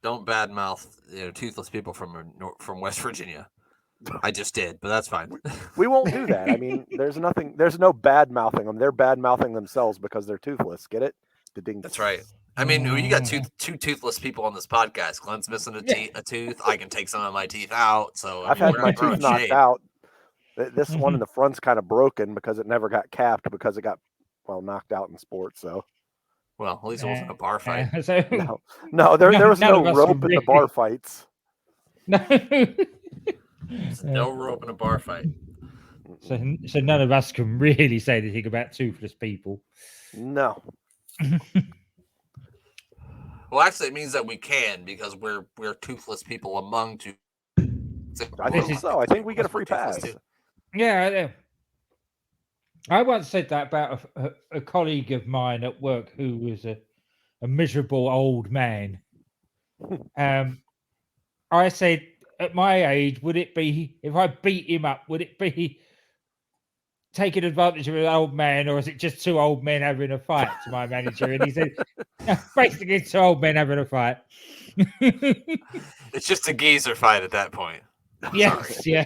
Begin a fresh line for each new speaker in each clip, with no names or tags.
don't badmouth toothless people from West Virginia. I just did, but that's fine.
We won't do that. I mean, there's no bad mouthing them. They're bad mouthing themselves because they're toothless. Get it?
That's right. I mean, you got two toothless people on this podcast. Glenn's missing a tooth. I can take some of my teeth out. So
I've had my tooth knocked out. This one in the front's kind of broken because it never got capped because it got knocked out in sports. So,
well, at least it wasn't a bar fight.
No, there was no rope in the bar fights.
No rope in a bar fight.
So none of us can really say anything about toothless people.
No.
Well, actually, it means that we can because we're toothless people among two.
I think so. I think we get a free pass.
Yeah. I once said that about a colleague of mine at work who was a miserable old man. I said, at my age, would it be, if I beat him up, would it be taking advantage of an old man, or is it just two old men having a fight, to my manager? And he said, basically, two old men having a fight.
It's just a geezer fight at that point.
Yes, yeah.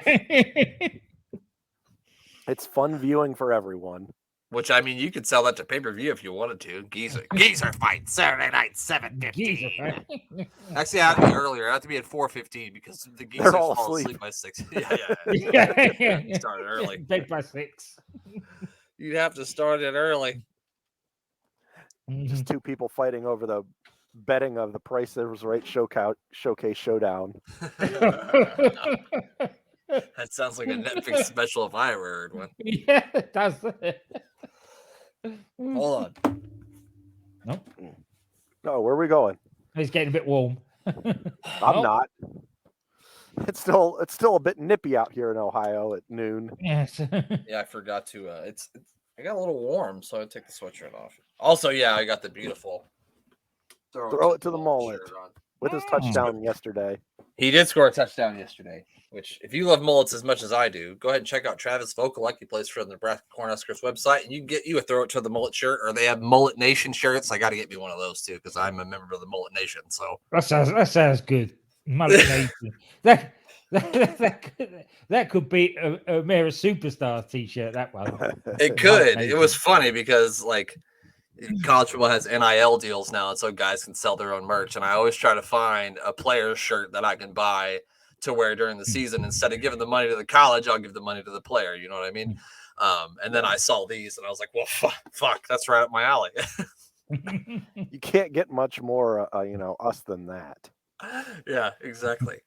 It's fun viewing for everyone.
Which, I mean, you could sell that to pay-per-view if you wanted to. Geezer fight, Saturday night, 7:15. Actually, it had to be earlier. It had to be at 4:15 because the geezers fall asleep by 6. Yeah. Started early.
Bed by 6.
You'd have to start it early.
Just two people fighting over the betting of the Price is Right showcase showdown.
That sounds like a Netflix special if I ever heard one.
Yeah, it does.
Hold on.
Nope.
No, where are we going?
It's getting a bit warm.
I'm not. It's still a bit nippy out here in Ohio at noon.
Yes.
Yeah, I forgot to. I got a little warm, so I take the sweatshirt off. Also, yeah, I got the beautiful.
Throw it to the mullet with his touchdown yesterday.
He did score a touchdown yesterday. Which, if you love mullets as much as I do, go ahead and check out Travis Vokalek. He plays for the Nebraska Cornhuskers website, and you can get you a Throw It to the Mullet shirt, or they have Mullet Nation shirts. I got to get me one of those too because I'm a member of the Mullet Nation. So
that sounds good. Mullet Nation. that could be a Mara Superstar T-shirt. That one.
It could. It was funny because college football has NIL deals now, and so guys can sell their own merch. And I always try to find a player's shirt that I can buy to wear during the season. Instead of giving the money to the college, I'll give the money to the player. You know what I mean? And then I saw these and I was like, well, fuck, that's right up my alley.
You can't get much more, us than that.
Yeah, exactly.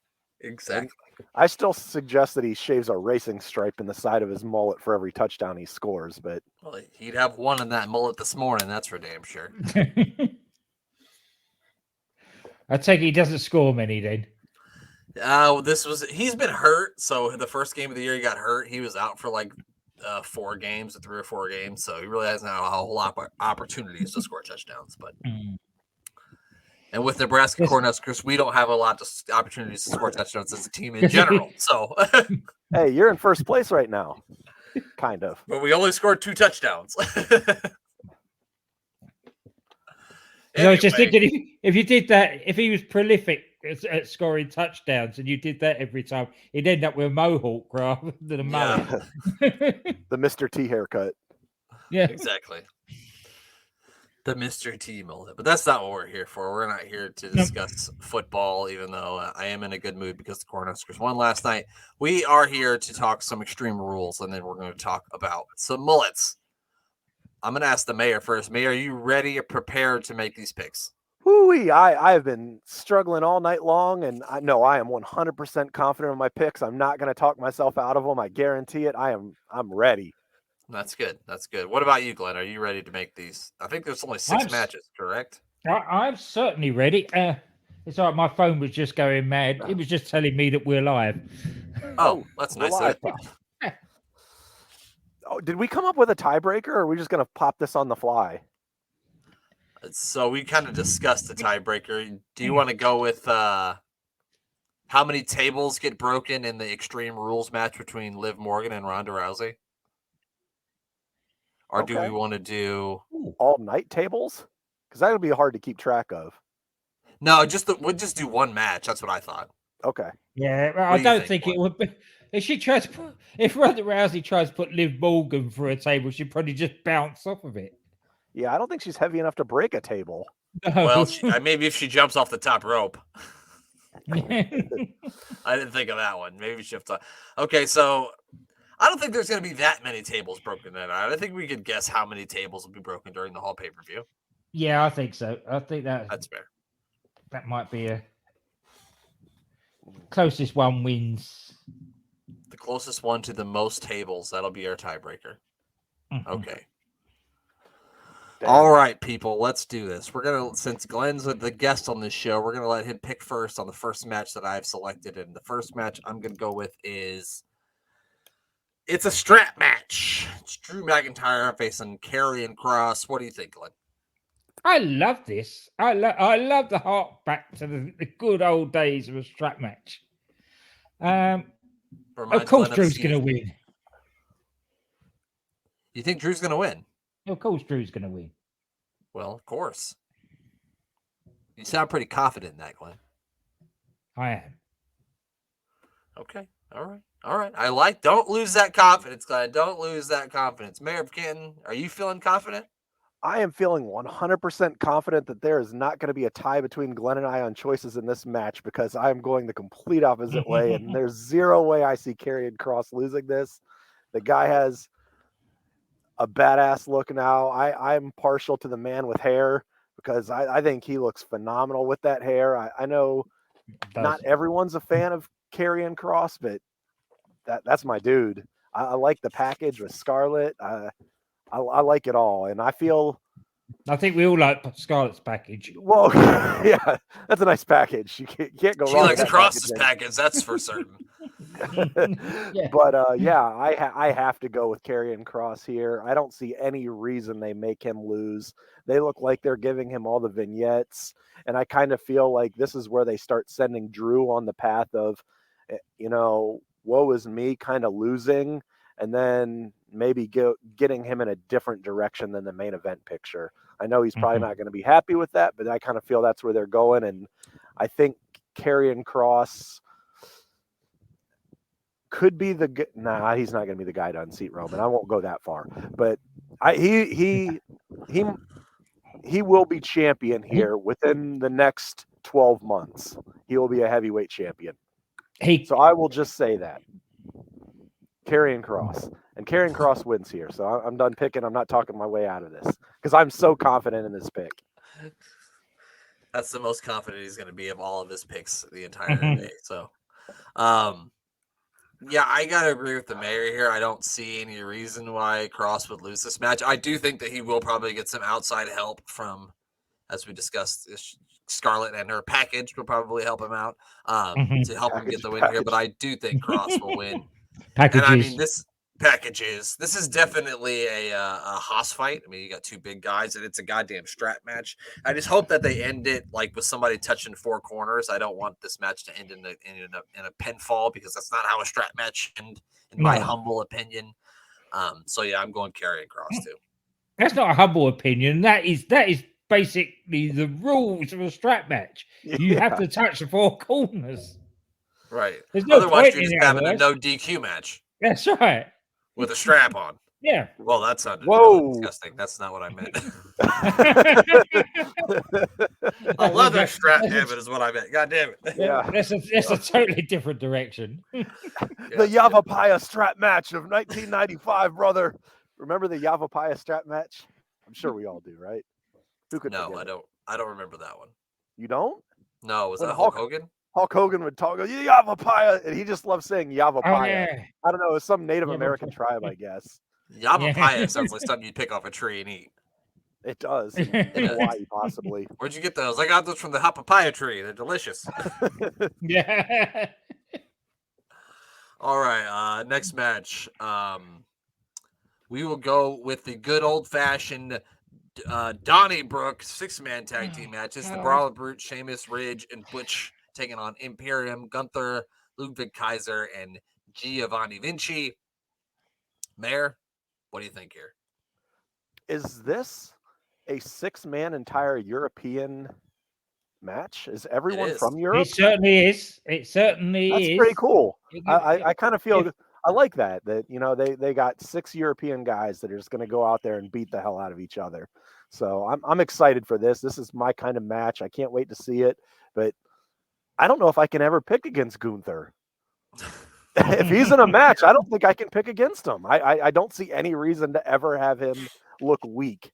And I still suggest that he shaves a racing stripe in the side of his mullet for every touchdown he scores, but
well, he'd have one in that mullet this morning. That's for damn sure.
I take it he doesn't score many then.
He's been hurt. So the first game of the year he got hurt. He was out for 3 or 4 games. So he really hasn't had a whole lot of opportunities to score touchdowns. But and with Nebraska Cornhuskers, we don't have a lot of opportunities to score touchdowns as a team in general. So
hey, you're in first place right now. Kind of.
But we only scored 2 touchdowns.
Anyway. I was just thinking if you did that, if he was prolific at scoring touchdowns and you did that every time, he'd end up with a mohawk rather than a mullet.
The Mr. T haircut.
Yeah,
exactly. The Mr. T mullet. But that's not what we're here for. We're not here to discuss football, even though I am in a good mood because the Cornhuskers won last night. We are here to talk some Extreme Rules, and then we're going to talk about some mullets. I'm going to ask the mayor first. Mayor, are you ready or prepared to make these picks?
Whoo-wee, I have been struggling all night long, and I know I am 100% confident in my picks. I'm not going to talk myself out of them. I guarantee it. I'm ready.
That's good. That's good. What about you, Glenn? Are you ready to make these? I think there's only 6 matches, correct?
I'm certainly ready. It's like my phone was just going mad. It was just telling me that we're live.
Oh, that's nice.
Oh, did we come up with a tiebreaker, or are we just going to pop this on the fly?
So we kind of discussed the tiebreaker. Do you want to go with how many tables get broken in the Extreme Rules match between Liv Morgan and Ronda Rousey? Or do we want to do
all night tables? Because that would be hard to keep track of.
No, we'll just do one match. That's what I thought.
Okay.
Yeah,
do
I
you
don't
think,
think it would be. If Ronda Rousey tries to put Liv Morgan through a table, she'd probably just bounce off of it.
Yeah, I don't think she's heavy enough to break a table.
No.
Well, maybe if she jumps off the top rope. I didn't think of that one. Maybe she jumps off. Okay, so I don't think there's going to be that many tables broken that night. I think we could guess how many tables will be broken during the whole pay-per-view.
Yeah, I think so. I think
That's fair.
that might be a closest one wins.
The closest one to the most tables, that'll be our tiebreaker.
Mhm.
Okay.
Damn.
All right, people, let's do this. We're going to, since Glenn's the guest on this show, we're going to let him pick first on the first match that I've selected. And the first match I'm going to go with it's a strap match. It's Drew McIntyre facing Karrion Kross. What do you think, Glenn?
I love this. I love the hark back to the good old days of a strap match. Of
Reminds
course,
Glenn of
Drew's
Steve.
going to win.
You think Drew's going to win?
Of course, Drew's going to win.
Well, of course. You sound pretty confident in that, Glenn.
I am.
Okay. All right. Don't lose that confidence, Glenn. Don't lose that confidence. Mayor of Canton, are you feeling confident?
I am feeling 100% confident that there is not going to be a tie between Glenn and I on choices in this match because I am going the complete opposite way, and there's zero way I see Karrion Kross losing this. The guy has a badass look now. I'm partial to the man with hair because I think he looks phenomenal with that hair. I know not everyone's a fan of Karrion Kross, but that's my dude. I like the package with Scarlett. I like it all, and I
think we all like Scarlett's package.
well, yeah, that's a nice package. You can't go
She
wrong.
likes
with that
Kross's
packaging.
package, that's for certain.
Yeah.
But yeah, I have to go with Karrion Kross here. I don't see any reason they make him lose. They look like they're giving him all the vignettes, and I kind of feel like this is where they start sending Drew on the path of, woe is me, kind of losing, and then maybe getting him in a different direction than the main event picture. I know he's probably not going to be happy with that, but I kind of feel that's where they're going, and I think Karrion Kross could be he's not going to be the guy to unseat Roman. I won't go that far, but he will be champion here within the next 12 months. He will be a heavyweight champion. So I will just say that. Karrion Kross. And Karrion Kross wins here. So I'm done picking. I'm not talking my way out of this because I'm so confident in this pick.
That's the most confident he's going to be of all of his picks the entire day. So, yeah, I got to agree with the mayor here. I don't see any reason why Kross would lose this match. I do think that he will probably get some outside help from, as we discussed, Scarlett and her package will probably help him out to help him get the win here. But I do think Kross will win.
Packages.
And I mean, this is definitely a Haas fight. I mean, you got two big guys, and it's a goddamn strap match. I just hope that they end it like with somebody touching four corners. I don't want this match to end in a pinfall because that's not how a strap match ends, in my humble opinion. So yeah, I'm going Karrion Kross too.
That's not a humble opinion. That is basically the rules of a strap match. You have to touch the four corners.
Right.
There's no
Otherwise,
point
you're
in
just
it,
having a
otherwise.
no DQ match
That's right.
with a strap on.
Yeah.
Well, that sounded
Whoa.
really disgusting. That's not what I meant. A leather strap, damn it, is what I meant. God damn it.
Yeah.
That's a totally different direction.
The Yavapai strap match of 1995, brother. Remember the Yavapai strap match? I'm sure we all do, right? Who could
No,
forget it?
I don't remember that one.
You don't?
No, was
When
that Hulk Hogan?
Hulk Hogan would talk, Yavapai, and he just loved saying Yavapai.
Oh, yeah.
I don't know, it's some Native
Yavapai.
American tribe, I guess.
Yavapai sounds like something you'd pick off a tree and eat.
It does. In Hawaii, possibly.
Where'd you get those? I got those from the Hapapaya tree. They're delicious.
Yeah.
All right, next match. We will go with the good old-fashioned Donnybrook six-man tag team match. It's the Brawl of Brute, Sheamus, Ridge, and Butch taking on Imperium, Gunther, Ludwig Kaiser, and Giovanni Vinci. Mayor, what do you think here?
Is this a six-man entire European match? Is everyone
is.
from Europe?
It certainly is. It certainly
That's
is.
pretty cool.
It-
I kind of feel
if-
I like that they got 6 European guys that are just going to go out there and beat the hell out of each other. So I'm excited for this. This is my kind of match. I can't wait to see it. But I don't know if I can ever pick against Gunther. If he's in a match, I don't think I can pick against him. I don't see any reason to ever have him look weak,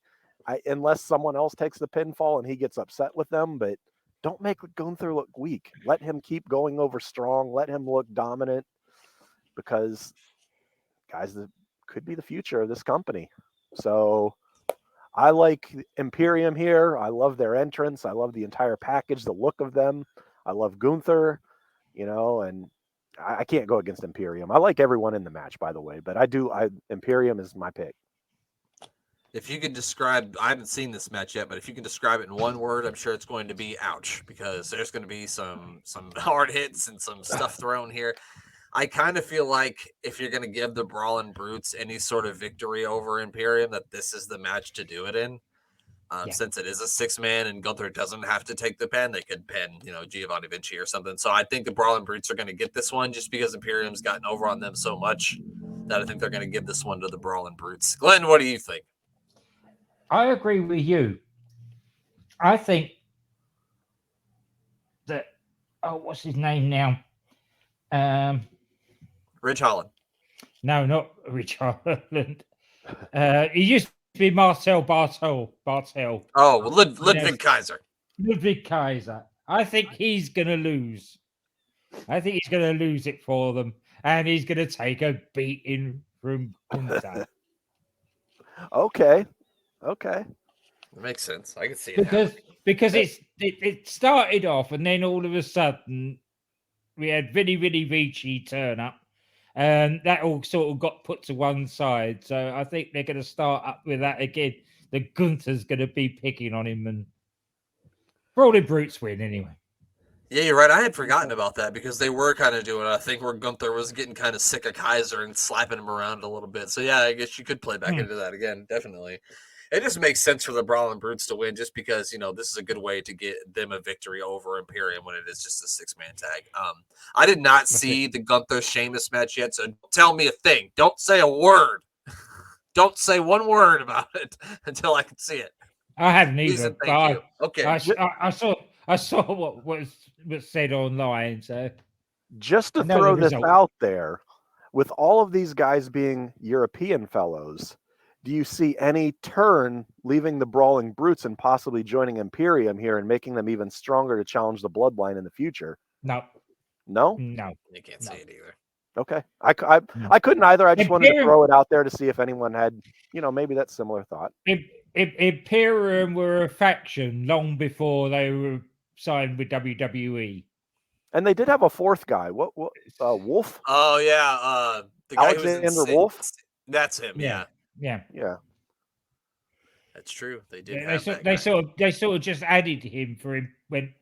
unless someone else takes the pinfall and he gets upset with them. But don't make Gunther look weak. Let him keep going over strong. Let him look dominant, because guys, that could be the future of this company. So I like Imperium here. I love their entrance. I love the entire package, the look of them. I love Gunther, and I can't go against Imperium. I like everyone in the match, by the way, but Imperium is my pick.
If you could describe, I haven't seen this match yet, but if you can describe it in one word, I'm sure it's going to be ouch, because there's going to be some hard hits and some stuff thrown here. I kind of feel like if you're going to give the Brawling Brutes any sort of victory over Imperium, that this is the match to do it in. Since it is a 6-man and Gunther doesn't have to take the pen, they could pen, Giovanni Vinci or something. So I think the Brawling Brutes are going to get this one, just because Imperium's gotten over on them so much that I think they're going to give this one to the Brawling Brutes. Glenn, what do you think?
I agree with you. I think that what's his name now?
Ridge Holland.
No, not Rich Holland. He used to be Marcel Bartel.
Oh, Ludwig Kaiser.
Ludwig Kaiser. I think he's going to lose. I think he's going to lose it for them, and he's going to take a beating from Gunther.
Okay.
That makes sense. I can see it
because it started off, and then all of a sudden we had Vinny Vici turn up, and that all sort of got put to one side. So I think they're going to start up with that again. The Gunther's going to be picking on him, and Brawling Brutes win anyway.
Yeah, you're right. I had forgotten about that, because they were kind of doing, I think, where Gunther was getting kind of sick of Kaiser and slapping him around a little bit. So yeah, I guess you could play back into that again. Definitely. It just makes sense for the Brawling Brutes to win, just because, this is a good way to get them a victory over Imperium when it is just a 6-man tag. I did not see the Gunther Sheamus match yet, so don't tell me a thing. Don't say a word. Don't say one word about it until I can see it.
I haven't either.
Ethan, thank you. Okay.
I saw what was said online. So
just to throw this out there, with all of these guys being European fellows, do you see any turn leaving the Brawling Brutes and possibly joining Imperium here and making them even stronger to challenge the Bloodline in the future?
No.
You can't say it either.
Okay. I couldn't either. I just wanted to throw it out there to see if anyone had, maybe that similar thought.
Imperium were a faction long before they were signed with WWE.
And they did have a fourth guy. What Wolf?
Oh yeah, the guy
Alexander Wolf.
That's him.
Yeah.
That's true. They did.
They sort of just added him for him when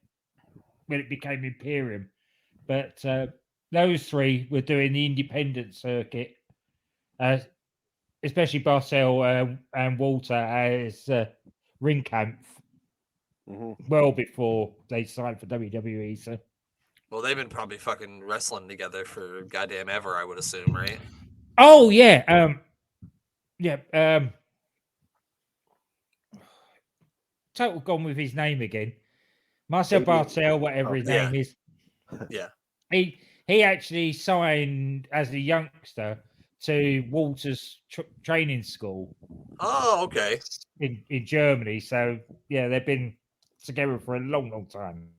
it became Imperium, but those three were doing the independent circuit, especially Barcel and Walter as Ringkampf. Well before they signed for WWE. So,
well, they've been probably fucking wrestling together for goddamn ever, I would assume, right?
Oh yeah, total gone with his name again. Marcel Bartel, whatever his name is.
Yeah.
He actually signed as a youngster to Walter's training school.
Oh, okay.
In Germany. So yeah, they've been together for a long time.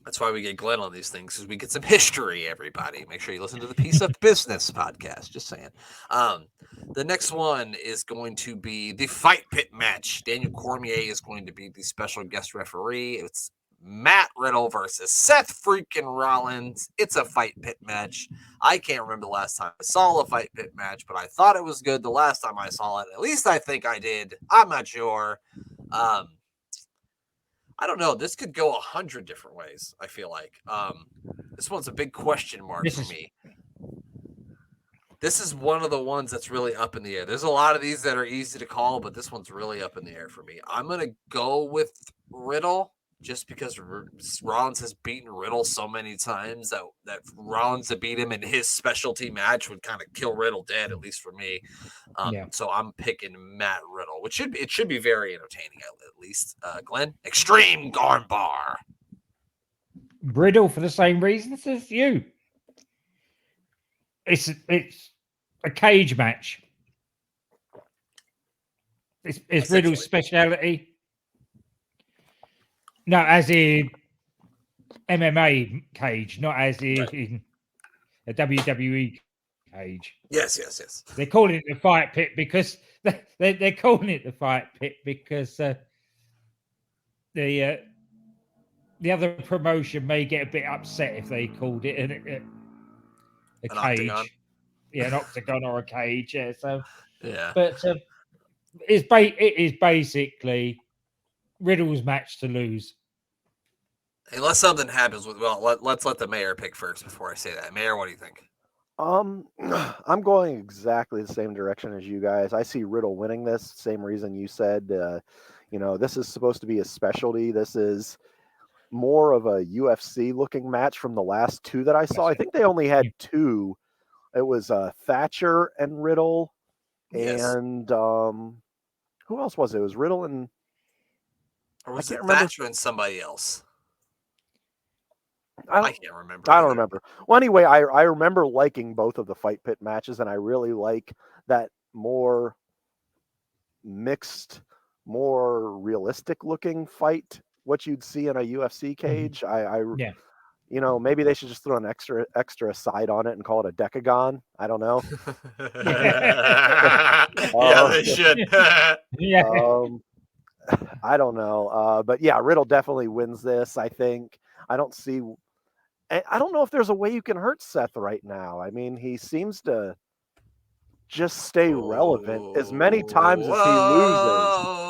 That's why we get Glenn on these things, because we get some history, everybody. Make sure you listen to the Piece of Business podcast. Just saying. The next one is going to be the Fight Pit match. Daniel Cormier is going to be the special guest referee. It's Matt Riddle versus Seth freaking Rollins. It's a Fight Pit match. I can't remember the last time I saw a Fight Pit match, but I thought it was good the last time I saw it. At least I think I did. I'm not sure. I don't know. This could go 100 different ways, I feel like. This one's a big question mark for me. This is one of the ones that's really up in the air. There's a lot of these that are easy to call, but this one's really up in the air for me. I'm going to go with Riddle just because Rollins has beaten Riddle so many times that Rollins to beat him in his specialty match would kind of kill Riddle dead, at least for me. So I'm picking Matt Riddle, which should be very entertaining at least. Glenn, Extreme Armbar.
Riddle for the same reasons as you. It's a cage match. It's Riddle's speciality. No, as in MMA cage, not as in a WWE cage.
Yes.
They're calling it the fight pit because they're calling it the fight pit because the other promotion may get a bit upset if they called it a cage.
Octagon.
Yeah, an octagon or a cage. Yeah, so
yeah.
But it is basically Riddle's match to lose.
Unless something happens with let's let the mayor pick first before I say that. Mayor, what do you think?
I'm going exactly the same direction as you guys. I see Riddle winning this. Same reason you said. This is supposed to be a specialty. This is more of a UFC looking match from the last two that I saw. I think they only had two. It was Thatcher and Riddle, and who else was it? It was Riddle and
or was it Thatcher and somebody else? I can't remember.
I don't remember. Well, anyway, I remember liking both of the Fight Pit matches, and I really like that more mixed, more realistic looking fight. What you'd see in a UFC cage. Maybe they should just throw an extra side on it and call it a decagon. I don't know.
Yeah, they should.
I don't know. But yeah, Riddle definitely wins this. I think. I don't know if there's a way you can hurt Seth right now. I mean, he seems to just stay relevant as many times as he loses.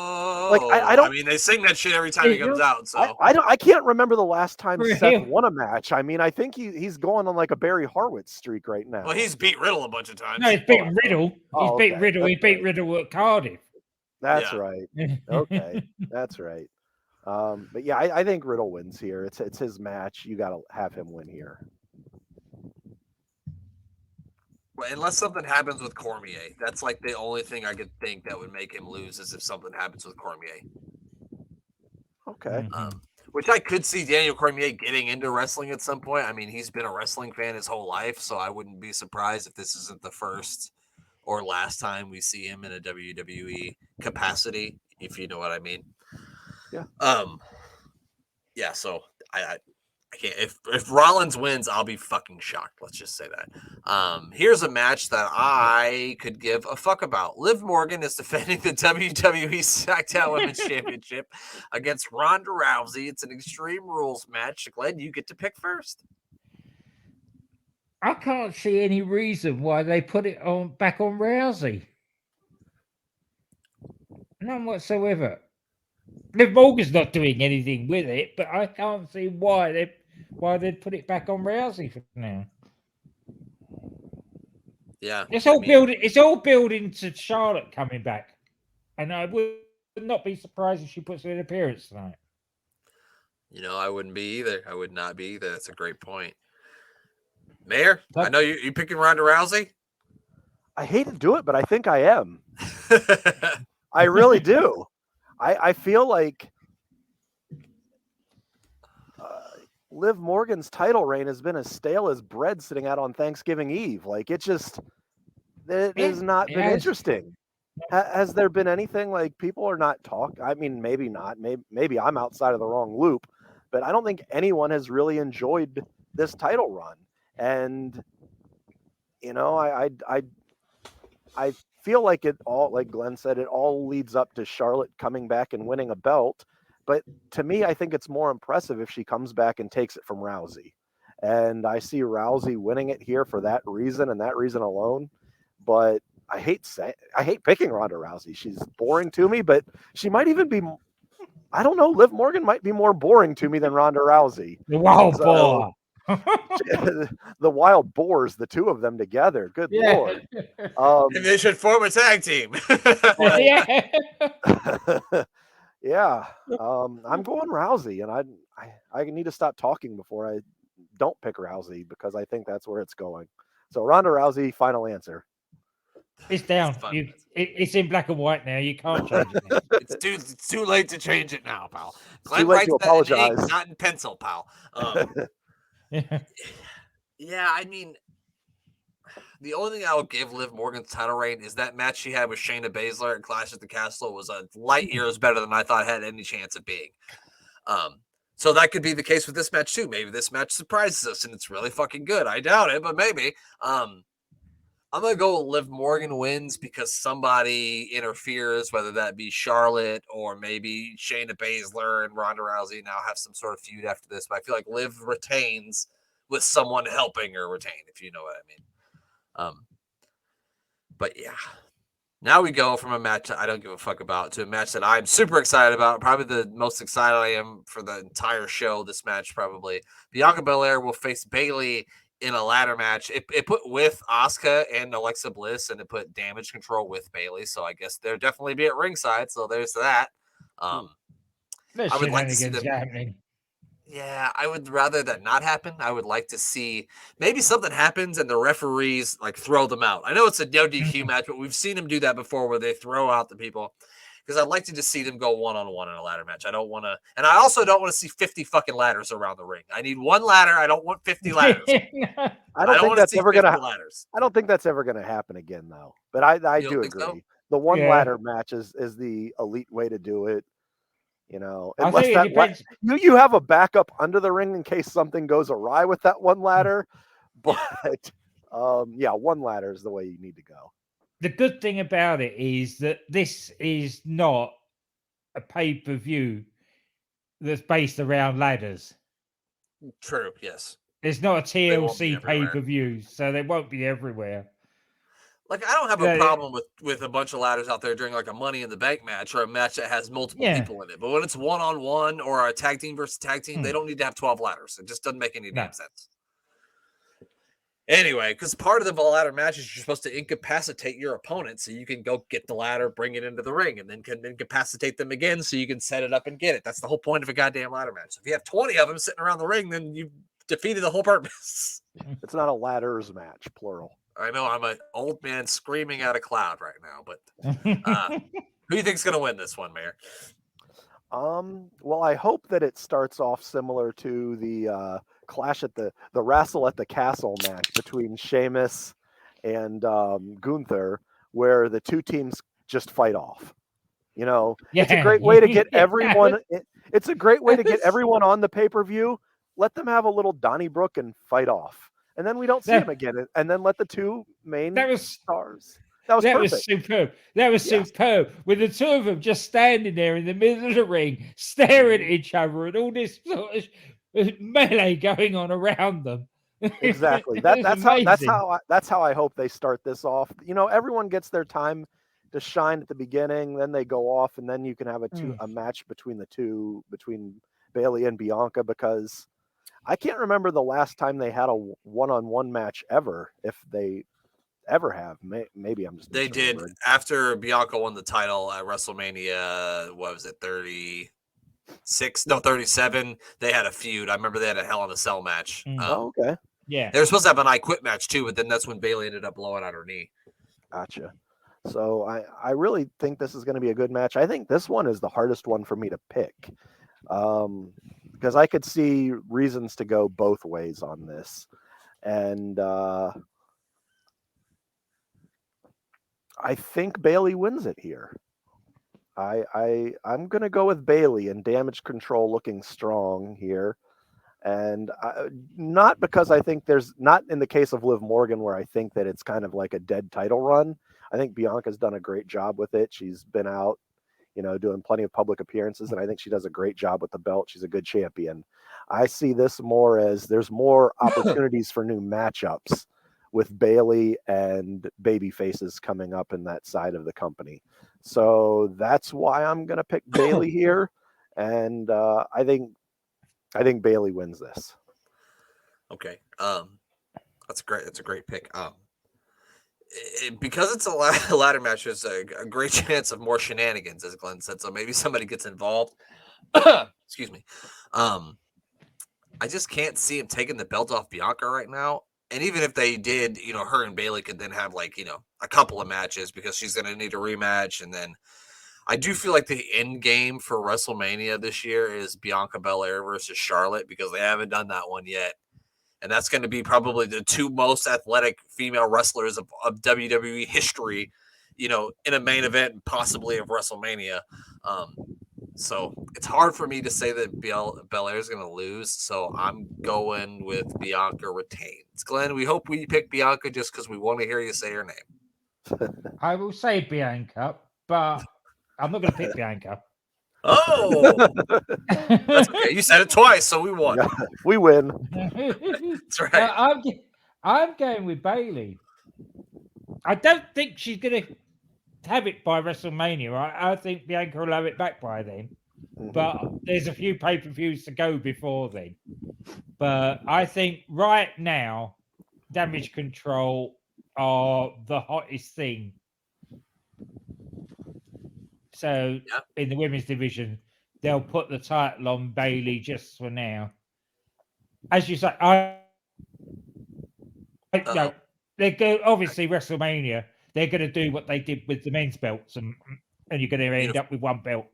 Like I don't.
I mean, they sing that shit every time he comes out. So
I can't remember the last time Seth won a match. I mean, I think he's going on like a Barry Horowitz streak right now.
Well, he's beat Riddle a bunch of times.
No, he's beaten Riddle. He's beat Riddle. He beat Riddle at Cardiff.
That's right. Okay, that's right. But yeah, I think Riddle wins here. It's his match. You got to have him win here.
Unless something happens with Cormier. That's like the only thing I could think that would make him lose is if something happens with Cormier.
Okay.
Which I could see Daniel Cormier getting into wrestling at some point. I mean, he's been a wrestling fan his whole life, so I wouldn't be surprised if this isn't the first or last time we see him in a WWE capacity, if you know what I mean.
Yeah.
Yeah, so I can't. If Rollins wins, I'll be fucking shocked. Let's just say that. Here's a match that I could give a fuck about. Liv Morgan is defending the WWE SmackDown Women's Championship against Ronda Rousey. It's an Extreme Rules match. Glenn, you get to pick first.
I can't see any reason why they put it back on Rousey. None whatsoever. Liv Morgan's not doing anything with it, but I can't see why they'd put it back on Rousey for now.
Yeah,
it's all building to Charlotte coming back, and I would not be surprised if she puts in an appearance tonight.
I wouldn't be either. I would not be either. That's a great point. Mayor, I know you picking Ronda Rousey.
I hate to do it, but I think I am. I really do. I feel like Liv Morgan's title reign has been as stale as bread sitting out on Thanksgiving Eve. Like it has not been interesting. Has there been anything like people are not talking? I mean, maybe not. Maybe I'm outside of the wrong loop, but I don't think anyone has really enjoyed this title run. And I feel like it all, like Glenn said, it all leads up to Charlotte coming back and winning a belt. But to me, I think it's more impressive if she comes back and takes it from Rousey. And I see Rousey winning it here for that reason and that reason alone. But I hate picking Ronda Rousey. She's boring to me, but she might even be, I don't know, Liv Morgan might be more boring to me than Ronda Rousey.
Wow, boy.
The Wild Boars, the two of them together. Good Lord.
And they should form a tag team.
Yeah, I'm going Rousey, and I need to stop talking before I don't pick Rousey because I think that's where it's going. So Ronda Rousey, final answer.
It's down.
fun.
It's in black and white now. You can't change it now.
It's too late to change it now, pal.
It's
Glenn
too late
writes
to
that in ink,
apologize.
not in pencil, pal. Yeah, I mean, the only thing I would give Liv Morgan's title reign is that match she had with Shayna Baszler at Clash at the Castle was a light years better than I thought it had any chance of being. So that could be the case with this match too. Maybe this match surprises us and it's really fucking good. I doubt it, but maybe. I'm gonna go Liv Morgan wins because somebody interferes, whether that be Charlotte or maybe Shayna Baszler and Ronda Rousey now have some sort of feud after this. But I feel like Liv retains with someone helping her retain, if you know what I mean. But yeah. Now we go from a match that I don't give a fuck about to a match that I'm super excited about. Probably the most excited I am for the entire show. This match, probably. Bianca Belair will face Bayley in a ladder match. It put with Asuka and Alexa Bliss, and it put Damage Control with Bayley. So I guess they'll definitely be at ringside. So there's that.
There's
I would like to see
shenanigans
them.
happening.
Yeah, I would rather that not happen. I would like to see maybe something happens and the referees like throw them out. I know it's a no DQ match, but we've seen them do that before where they throw out the people. Because I'd like to just see them go one-on-one in a ladder match. I don't want to, and I also don't want to see 50 fucking ladders around the ring. I need one ladder. I don't want 50 ladders.
I don't think that's ever gonna.
Ladders.
I don't think that's ever gonna happen again, though. But I do agree.
So?
The one
Yeah.
ladder match is the elite way to do it. You know,
I
unless
think
that
it depends.
you have a backup under the ring in case something goes awry with that one ladder. But yeah, one ladder is the way you need to go.
The good thing about it is that this is not a pay-per-view that's based around ladders.
True. Yes.
It's not a
won't be
TLC
everywhere.
pay-per-view, so they won't be everywhere.
Like, I don't have
Yeah,
a problem with a bunch of ladders out there during like a Money in the Bank match or a match that has multiple
Yeah.
people in it. But when it's one-on-one or a tag team versus tag team, they don't need to have 12 ladders. It just doesn't make any damn sense. Anyway, because part of the ladder match is you're supposed to incapacitate your opponent so you can go get the ladder, bring it into the ring, and then can incapacitate them again so you can set it up and get it. That's the whole point of a goddamn ladder match. If you have 20 of them sitting around the ring, then you've defeated the whole purpose.
It's not a ladders match, plural.
I know I'm an old man screaming at a cloud right now, but who do you think's going to win this one, Mayor?
Well, I hope that it starts off similar to the clash at the wrestle at the castle match between Sheamus and Gunther, where the two teams just fight off. You know, it's a great way to get everyone. It's a great way to get everyone on the pay-per-view. Let them have a little Donnybrook and fight off, and then we don't see them again. And then let the two main stars. That was
superb. That was superb. With the two of them just standing there in the middle of the ring, staring at each other, and all this sort of melee going on around them.
Exactly. That's how I hope they start this off. You know, everyone gets their time to shine at the beginning, then they go off, and then you can have a match between the two, between Bayley and Bianca, because I can't remember the last time they had a one-on-one match ever, if they ever have. Maybe I'm just
they did after Bianca won the title at WrestleMania. What was it, 37? They had a feud. I remember they had a Hell in a Cell match.
Okay.
Yeah,
they were supposed to have an I Quit match too, but then that's when Bayley ended up blowing out her knee.
Gotcha. So I really think this is going to be a good match. I think this one is the hardest one for me to pick, because I could see reasons to go both ways on this, and I think Bayley wins it here. I'm going to go with Bayley and Damage Control looking strong here. And not because I think there's not in the case of Liv Morgan where I think that it's kind of like a dead title run. I think Bianca's done a great job with it. She's been out, doing plenty of public appearances, and I think she does a great job with the belt. She's a good champion. I see this more as there's more opportunities for new matchups with Bayley and baby faces coming up in that side of the company. So that's why I'm going to pick Bayley here. And I think Bayley wins this.
Okay. That's great. That's a great pick. because it's a ladder match, there's a great chance of more shenanigans, as Glenn said. So maybe somebody gets involved. Excuse me. I just can't see him taking the belt off Bianca right now. And even if they did, her and Bayley could then have a couple of matches because she's going to need a rematch. And then I do feel like the end game for WrestleMania this year is Bianca Belair versus Charlotte because they haven't done that one yet. And that's going to be probably the two most athletic female wrestlers of WWE history, in a main event, possibly of WrestleMania. So it's hard for me to say that Belair is going to lose. So I'm going with Bianca retains. Glenn, we hope we pick Bianca just because we want to hear you say her name.
I will say Bianca, but I'm not going to pick Bianca.
Oh, that's okay. You said it twice, so we won.
Yeah, we win.
That's right.
I'm going with Bayley. I don't think she's going to have it by WrestleMania. I think Bianca will have it back by then. But there's a few pay-per-views to go before then. But I think right now, Damage Control are the hottest thing. So in the women's division, they'll put the title on Bayley just for now. As you say, they go obviously WrestleMania. They're going to do what they did with the men's belts, and you're going to end up with one belt.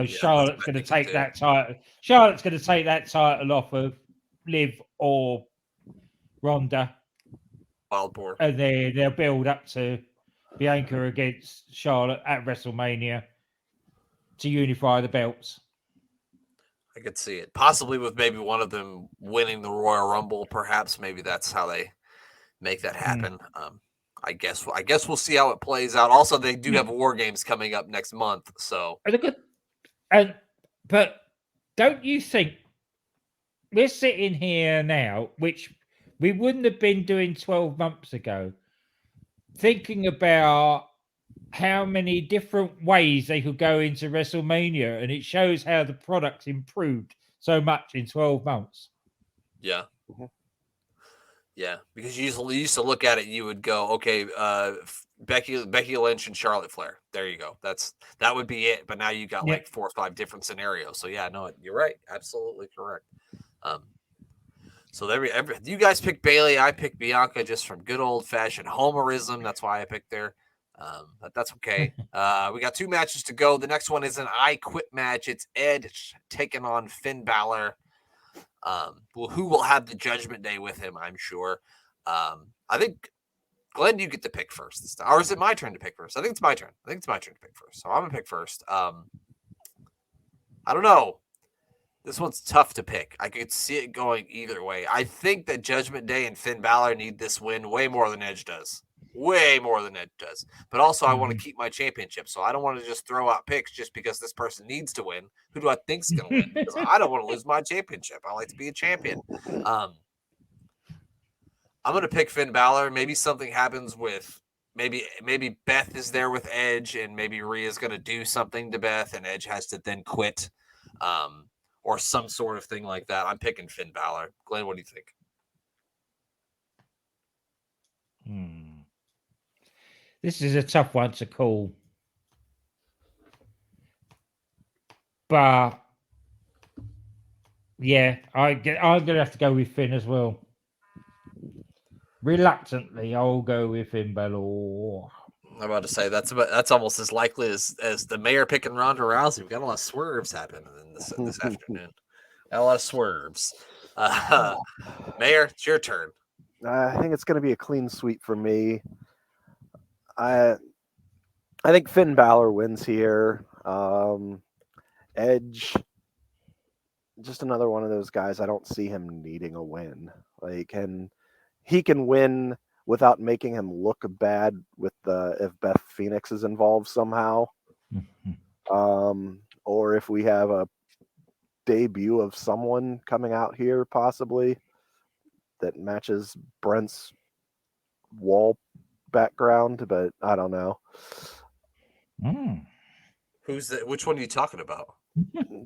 Charlotte's going to take that title. Charlotte's going to take that title off of Liv or Ronda.
Wild boar.
And they'll build up to Bianca against Charlotte at WrestleMania to unify the belts.
I could see it. Possibly with maybe one of them winning the Royal Rumble, perhaps. Maybe that's how they make that happen. I guess we'll see how it plays out. Also, they do have War Games coming up next month. So
but don't you think we're sitting here now, which we wouldn't have been doing 12 months ago, thinking about how many different ways they could go into WrestleMania, and it shows how the product's improved so much in 12 months.
Yeah. Yeah, because you used to look at it, you would go, okay, Becky Lynch and Charlotte Flair. There you go. That would be it. But now you got like 4 or 5 different scenarios. So yeah, no, you're right. Absolutely correct. So you guys pick Bayley, I pick Bianca just from good old fashioned homerism. That's why I picked there. But that's okay. We got 2 matches to go. The next one is an I Quit match. It's Edge taking on Finn Balor. Who will have the Judgment Day with him, I'm sure. I think, Glenn, you get to pick first this time. Or is it my turn to pick first? I think it's my turn. To pick first. So I'm going to pick first. I don't know. This one's tough to pick. I could see it going either way. I think that Judgment Day and Finn Balor need this win way more than Edge does. Way more than Edge does. But also, I want to keep my championship. So I don't want to just throw out picks just because this person needs to win. Who do I think's going to win? Because I don't want to lose my championship. I like to be a champion. I'm going to pick Finn Balor. Maybe something happens with maybe Beth is there with Edge, and maybe Rhea's going to do something to Beth, and Edge has to then quit. Or some sort of thing like that. I'm picking Finn Balor. Glenn, what do you think?
This is a tough one to call. But yeah, I'm going to have to go with Finn as well. Reluctantly, I'll go with Finn Balor.
I'm about to say that's almost as likely as the mayor picking Ronda Rousey. We've got a lot of swerves happening this afternoon. Got a lot of swerves. Mayor, it's your turn.
I think it's going to be a clean sweep for me. I think Finn Balor wins here. Edge, just another one of those guys. I don't see him needing a win. And he can win without making him look bad with if Beth Phoenix is involved somehow. Or if we have a debut of someone coming out here possibly that matches Brent's wall background, but I don't know.
Which one are you talking about?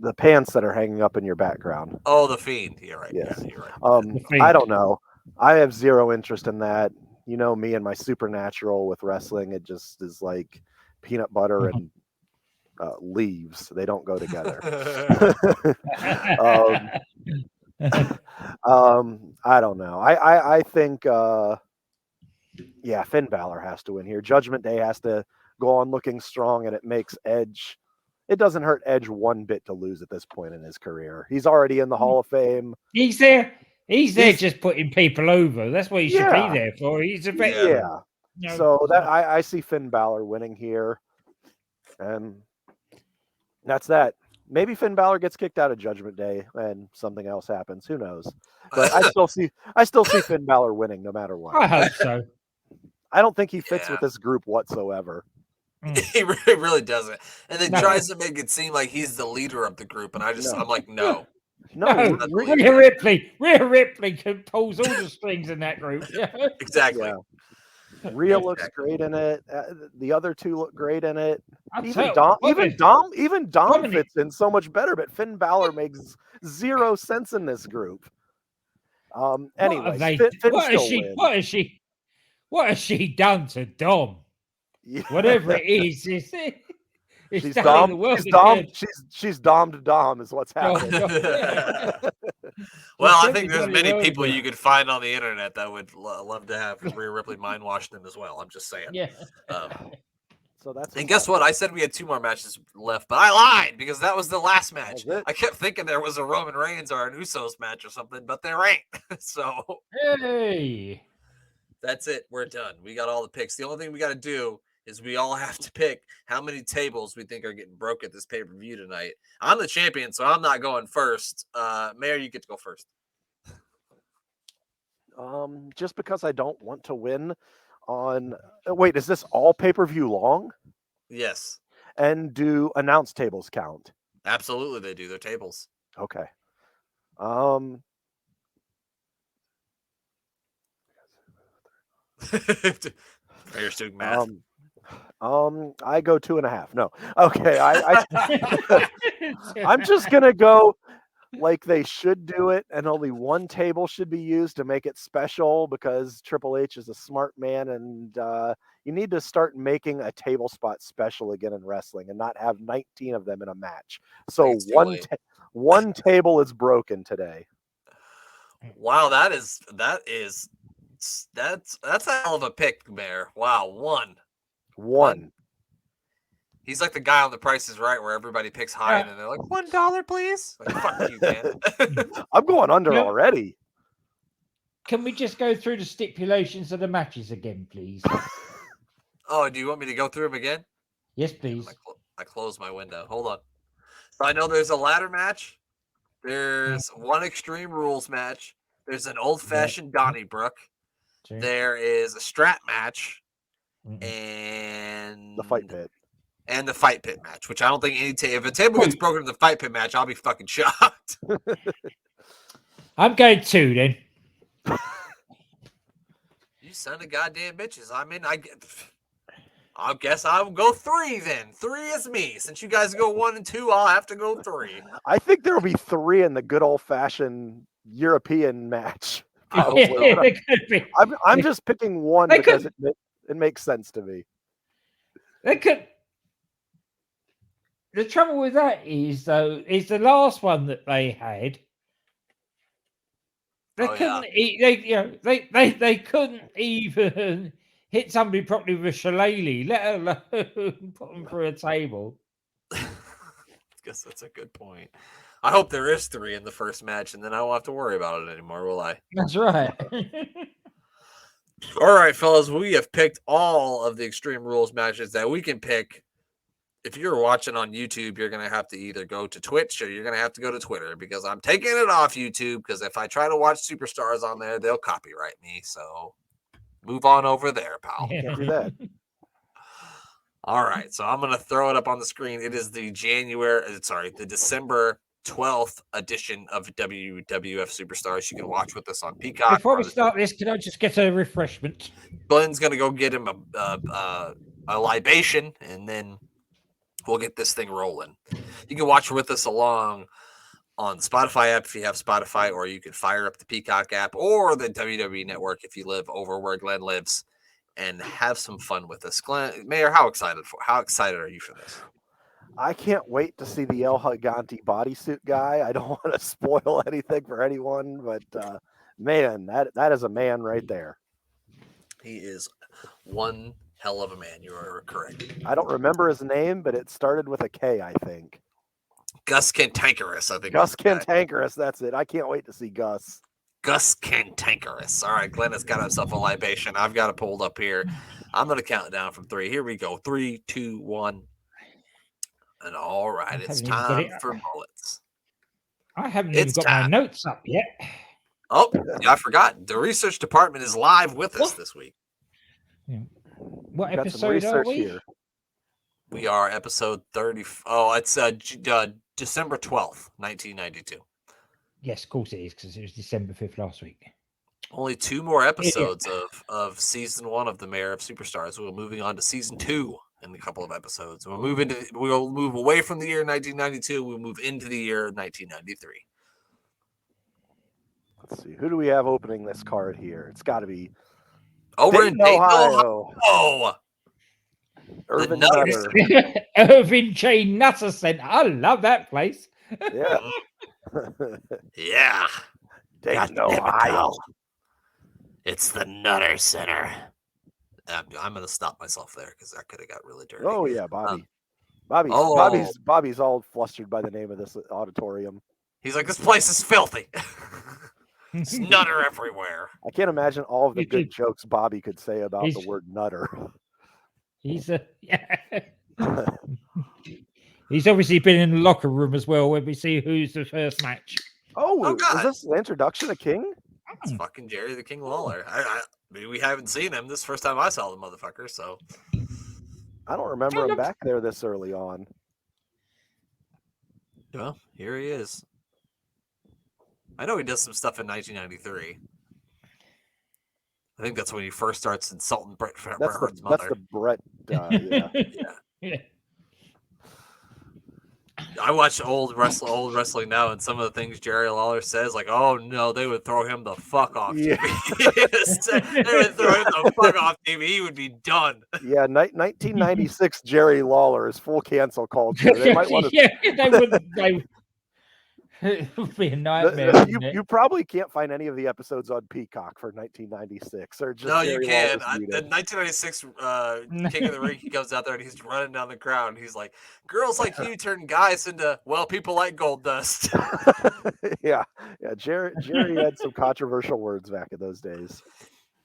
The pants that are hanging up in your background.
Oh, the Fiend. You're right.
Yes.
Yeah, you're right.
I don't know. I have zero interest in that. you know me and my supernatural with wrestling. It just is like peanut butter and leaves. They don't go together. I don't know. I think Finn Balor has to win here. Judgment Day has to go on looking strong, and it makes Edge. It doesn't hurt Edge one bit to lose at this point in his career. He's already in the Hall of Fame.
He's there. He's there just putting people over. That's what he should be there for. He's a veteran.
Yeah. So that I see Finn Balor winning here, and that's that. Maybe Finn Balor gets kicked out of Judgment Day and something else happens. Who knows? But I still see Finn Balor winning no matter what.
I hope so.
I don't think he fits with this group whatsoever.
He really doesn't. And then tries to make it seem like he's the leader of the group. And I'm like, no.
No, Rhea Ripley pulls all the strings in that group.
Exactly.
Yeah. Rhea looks great in it. The other two look great in it. Even Dom fits in so much better, but Finn Balor makes zero sense in this group. Anyway,
what has she done to Dom? Yeah. Whatever it is,
she's Dom to Dom is what's happening.
Well, I think there's many people you could find on the internet that would love to have Rhea Ripley mind wash them as well. I'm just saying.
Yeah.
So that's.
And guess what? I said we had 2 more matches left, but I lied because that was the last match. I kept thinking there was a Roman Reigns or an Usos match or something, but there ain't. So.
Hey.
That's it. We're done. We got all the picks. The only thing we got to do is we all have to pick how many tables we think are getting broke at this pay-per-view tonight. I'm the champion, so I'm not going first. Mayor, you get to go first.
Just because I don't want to win on... Wait, is this all pay-per-view long?
Yes.
And do announce tables count?
Absolutely, they do. They're tables.
Okay.
Mayor's doing math.
I go 2.5. No. Okay. I'm just going to go like they should do it, and only one table should be used to make it special because Triple H is a smart man, and you need to start making a table spot special again in wrestling and not have 19 of them in a match. So one table is broken today.
Wow, that's a hell of a pick, Mayor. Wow, one. He's like the guy on The Price is Right where everybody picks high and then they're like, $1, please. Like, fuck you, man.
I'm going under already.
Can we just go through the stipulations of the matches again, please?
Oh, do you want me to go through them again?
Yes, please.
I closed my window. Hold on. So I know there's a ladder match. There's one Extreme Rules match. There's an old-fashioned Donnybrook. Sure. There is a strap match. And
the fight pit.
And the fight pit match, which I don't think if a table gets broken in the fight pit match, I'll be fucking shocked.
I'm going 2 then.
You son of goddamn bitches. I mean, I guess I'll go 3 then. 3 is me. Since you guys go 1 and 2, I'll have to go 3.
I think there will be 3 in the good old fashioned European match. Probably. I'm just picking 1 because it makes sense to me.
The trouble with that is, though, is the last one that they had. They couldn't even hit somebody properly with a shillelagh, let alone put them through a table.
I guess that's a good point. I hope there is 3 in the first match, and then I won't have to worry about it anymore, will I?
That's right.
All right, fellas, we have picked all of the Extreme Rules matches that we can pick. If you're watching on YouTube, you're going to have to either go to Twitch or you're going to have to go to Twitter because I'm taking it off YouTube because if I try to watch Superstars on there, they'll copyright me. So move on over there, pal.
Can't do that.
All right, so I'm going to throw it up on the screen. It is the December 12th edition of WWF Superstars. You can watch with us on Peacock.
Before we start this, can I just get a refreshment?
Glenn's going to go get him a libation, and then we'll get this thing rolling. You can watch with us along on the Spotify app if you have Spotify, or you can fire up the Peacock app or the WWE Network if you live over where Glenn lives, and have some fun with us. Glenn, Mayor, how excited are you for this?
I can't wait to see the El Gigante bodysuit guy. I don't want to spoil anything for anyone, but man, that is a man right there.
He is one hell of a man. You are correct.
I don't remember his name, but it started with a K, I think.
Gus Cantankerous, I think.
Gus Cantankerous, that's it. I can't wait to see Gus.
Gus Cantankerous. All right, Glenn has got himself a libation. I've got it pulled up here. I'm going to count it down from 3. Here we go. 3, 2, 1. And all right, it's time for bullets.
I haven't even got my notes up yet.
Oh, yeah, I forgot. The research department is live with us this week.
Yeah. What episode are we? Here.
We are episode 30. Oh, it's December 12th, 1992.
Yes, of course it is, because it was December 5th last week.
Only 2 more episodes of season 1 of the Mayor of Superstars. We're moving on to season 2 in a couple of episodes. We'll move away from the year 1992. We'll move into the year 1993.
Let's see. Who do we have opening this card here? It's got to be
over in Dayton, Ohio.
Oh, Irvin Nutter.
Irvin J. Nutter Center. I love that place.
Yeah.
Yeah.
Dayton, Ohio.
It's the Nutter Center. I'm going to stop myself there because that could have got really dirty.
Oh, yeah, Bobby. Bobby's all flustered by the name of this auditorium.
He's like, this place is filthy. It's nutter everywhere.
I can't imagine all of the good jokes Bobby could say about the word nutter.
He's obviously been in the locker room as well when we see who's the first match.
Oh, is this the introduction of King?
It's fucking Jerry the King Lawler. I mean, we haven't seen him. This is the first time I saw the motherfucker, so.
I don't remember him back there this early on.
Well, here he is. I know he does some stuff in 1993. I think that's when he first starts insulting Bret Hart's mother.
That's the Bret, yeah.
Yeah.
I watch old wrestling now, and some of the things Jerry Lawler says, like, "Oh no, they would throw him the fuck off TV." They would throw him the fuck off TV. He would be done.
Yeah, 1996 Jerry Lawler is full cancel culture. They might want to.
Yeah, they wouldn't. It would be a nightmare.
You probably can't find any of the episodes on Peacock for 1996. Or just
no, you can.
The
1996 King of the Ring, he goes out there and he's running down the crowd. And he's like, "Girls like you turn guys into people like gold dust."
yeah. Jerry had some controversial words back in those days.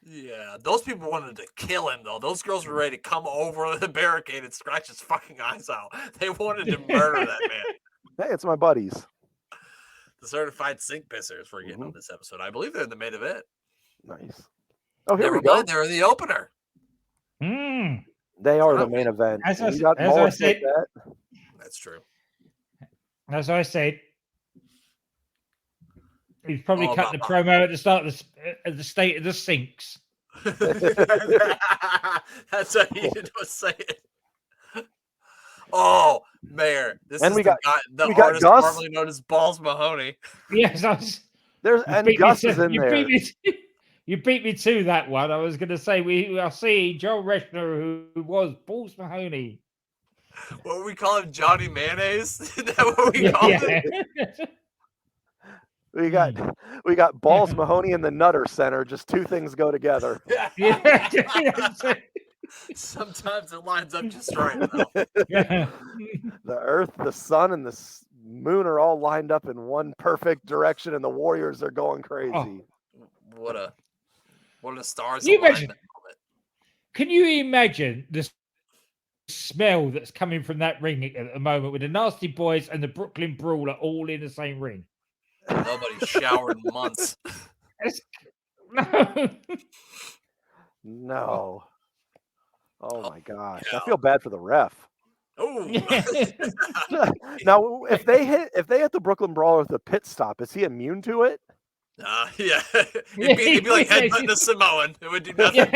Yeah, those people wanted to kill him though. Those girls were ready to come over the barricade and scratch his fucking eyes out. They wanted to murder that man.
Hey, it's my buddies.
The certified sink pissers we're getting on this episode. I believe they're in the main event.
Nice. Oh, here we go.
They're in the opener.
They are the main event.
As I said,
that's true.
As I said, he's probably cut the promo at the start of the state of the sinks.
That's how you was saying. Oh, Mayor! This is the artist formerly known as Balls Mahoney.
Yes,
Gus is in there.
You beat me to that one. I was going to say we are seeing Joe Rechner, who was Balls Mahoney.
What would we call him? Johnny Mayonnaise? Is that what we call him?
We got Balls Mahoney in the Nutter Center. Just two things go together.
Sometimes it lines up just right.
The Earth, the Sun, and the Moon are all lined up in one perfect direction, and the Warriors are going crazy.
Oh, what a stars!
Can you imagine the smell that's coming from that ring at the moment with the Nasty Boys and the Brooklyn Brawler all in the same ring?
Nobody's showered in months.
No. Oh my gosh. I feel bad for the ref.
Oh.
Now, if they hit the Brooklyn Brawler with a pit stop, is he immune to it?
Yeah. It'd be like headbutting a Samoan. It would do nothing.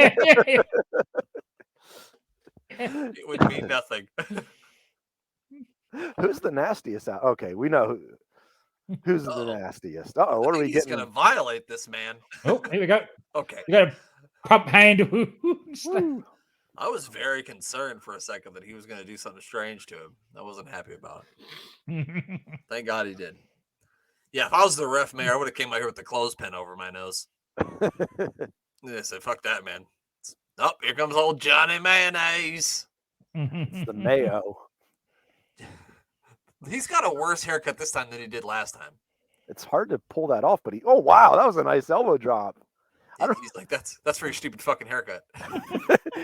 It would mean nothing.
Who's the nastiest out? Okay, we know who. Who's the
Uh-oh.
nastiest? Oh, what
I
are we
think he's
getting?
gonna violate this man.
Oh, here we go.
Okay.
You got a pump handle.
Woo.
I was very concerned for a second that he was gonna do something strange to him. I wasn't happy about it. Thank God he did. Yeah, if I was the ref, mayor, I would have came out here with the clothespin over my nose. Yeah, said, fuck that, man. Oh, here comes old Johnny Mayonnaise.
It's the mayo.
He's got a worse haircut this time than he did last time.
It's hard to pull that off, but oh wow, that was a nice elbow drop.
He's like, that's for your stupid fucking haircut.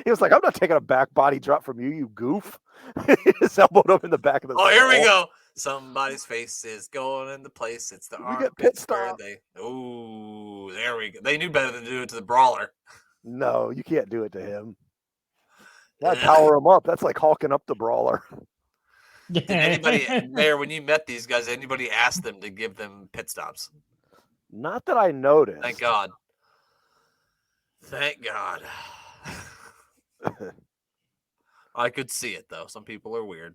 He was like, I'm not taking a back body drop from you, you goof. He just elbowed him in the back of the
Oh, here we
skull.
go. Somebody's face is going into place. It's the
We get
armpits
pit
where
stop.
Oh, there we go. They knew better than to do it to the brawler.
No, you can't do it to him. Gotta power him up. That's like hulking up the brawler.
Did anybody, Mayor, when you met these guys, anybody ask them to give them pit stops?
Not that I noticed.
Thank God. Thank God. I could see it though. Some people are weird.